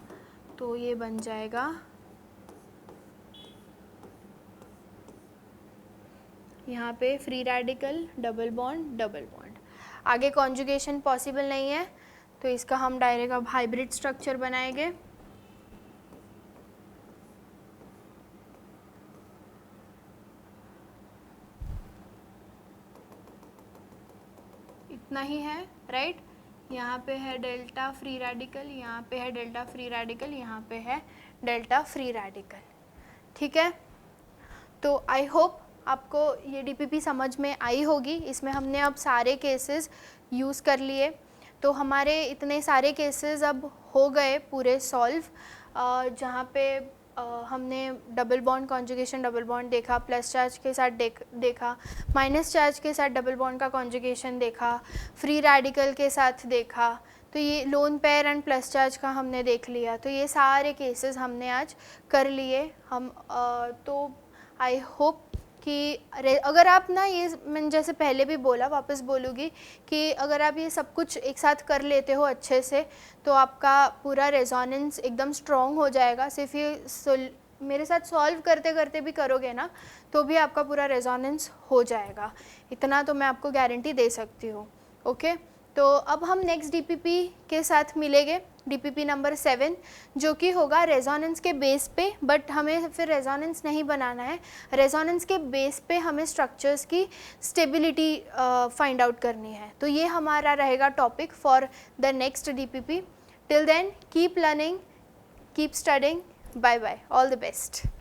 तो ये बन जाएगा यहाँ पे free radical, double bond, double bond. आगे कॉन्जुगेशन पॉसिबल नहीं है, तो इसका हम डायरेक्ट अब हाइब्रिड स्ट्रक्चर बनाएंगे। इतना ही है, राइट। यहाँ पे है डेल्टा फ्री रेडिकल, यहाँ पे है डेल्टा फ्री रेडिकल, यहाँ पे है डेल्टा फ्री रेडिकल, ठीक है। तो आई होप आपको ये डीपीपी समझ में आई होगी। इसमें हमने अब सारे केसेस यूज़ कर लिए, तो हमारे इतने सारे केसेस अब हो गए पूरे सॉल्व, जहाँ पे हमने double bond conjugation double bond देखा, प्लस चार्ज के साथ देखा, माइनस चार्ज के साथ डबल बॉन्ड का कॉन्जुगेशन देखा, फ्री रेडिकल के साथ देखा, तो ये lone pair and plus charge का हमने देख लिया। तो ये सारे केसेस हमने आज कर लिए हम। तो आई होप कि अगर आप ना, ये मैंने जैसे पहले भी बोला, वापस बोलूँगी कि अगर आप ये सब कुछ एक साथ कर लेते हो अच्छे से, तो आपका पूरा रेजोनेंस एकदम स्ट्रॉन्ग हो जाएगा। सिर्फ ये मेरे साथ सॉल्व करते करते भी करोगे ना, तो भी आपका पूरा रेजोनेंस हो जाएगा, इतना तो मैं आपको गारंटी दे सकती हूँ, ओके। तो अब हम नेक्स्ट डीपीपी के साथ मिलेंगे, डीपीपी नंबर 7, जो कि होगा रेजोनेंस के बेस पे, बट हमें फिर रेजोनेंस नहीं बनाना है, रेजोनेंस के बेस पे हमें स्ट्रक्चर्स की स्टेबिलिटी फाइंड आउट करनी है। तो ये हमारा रहेगा topic for the next DPP. Till then keep learning, keep studying, bye bye, all the best.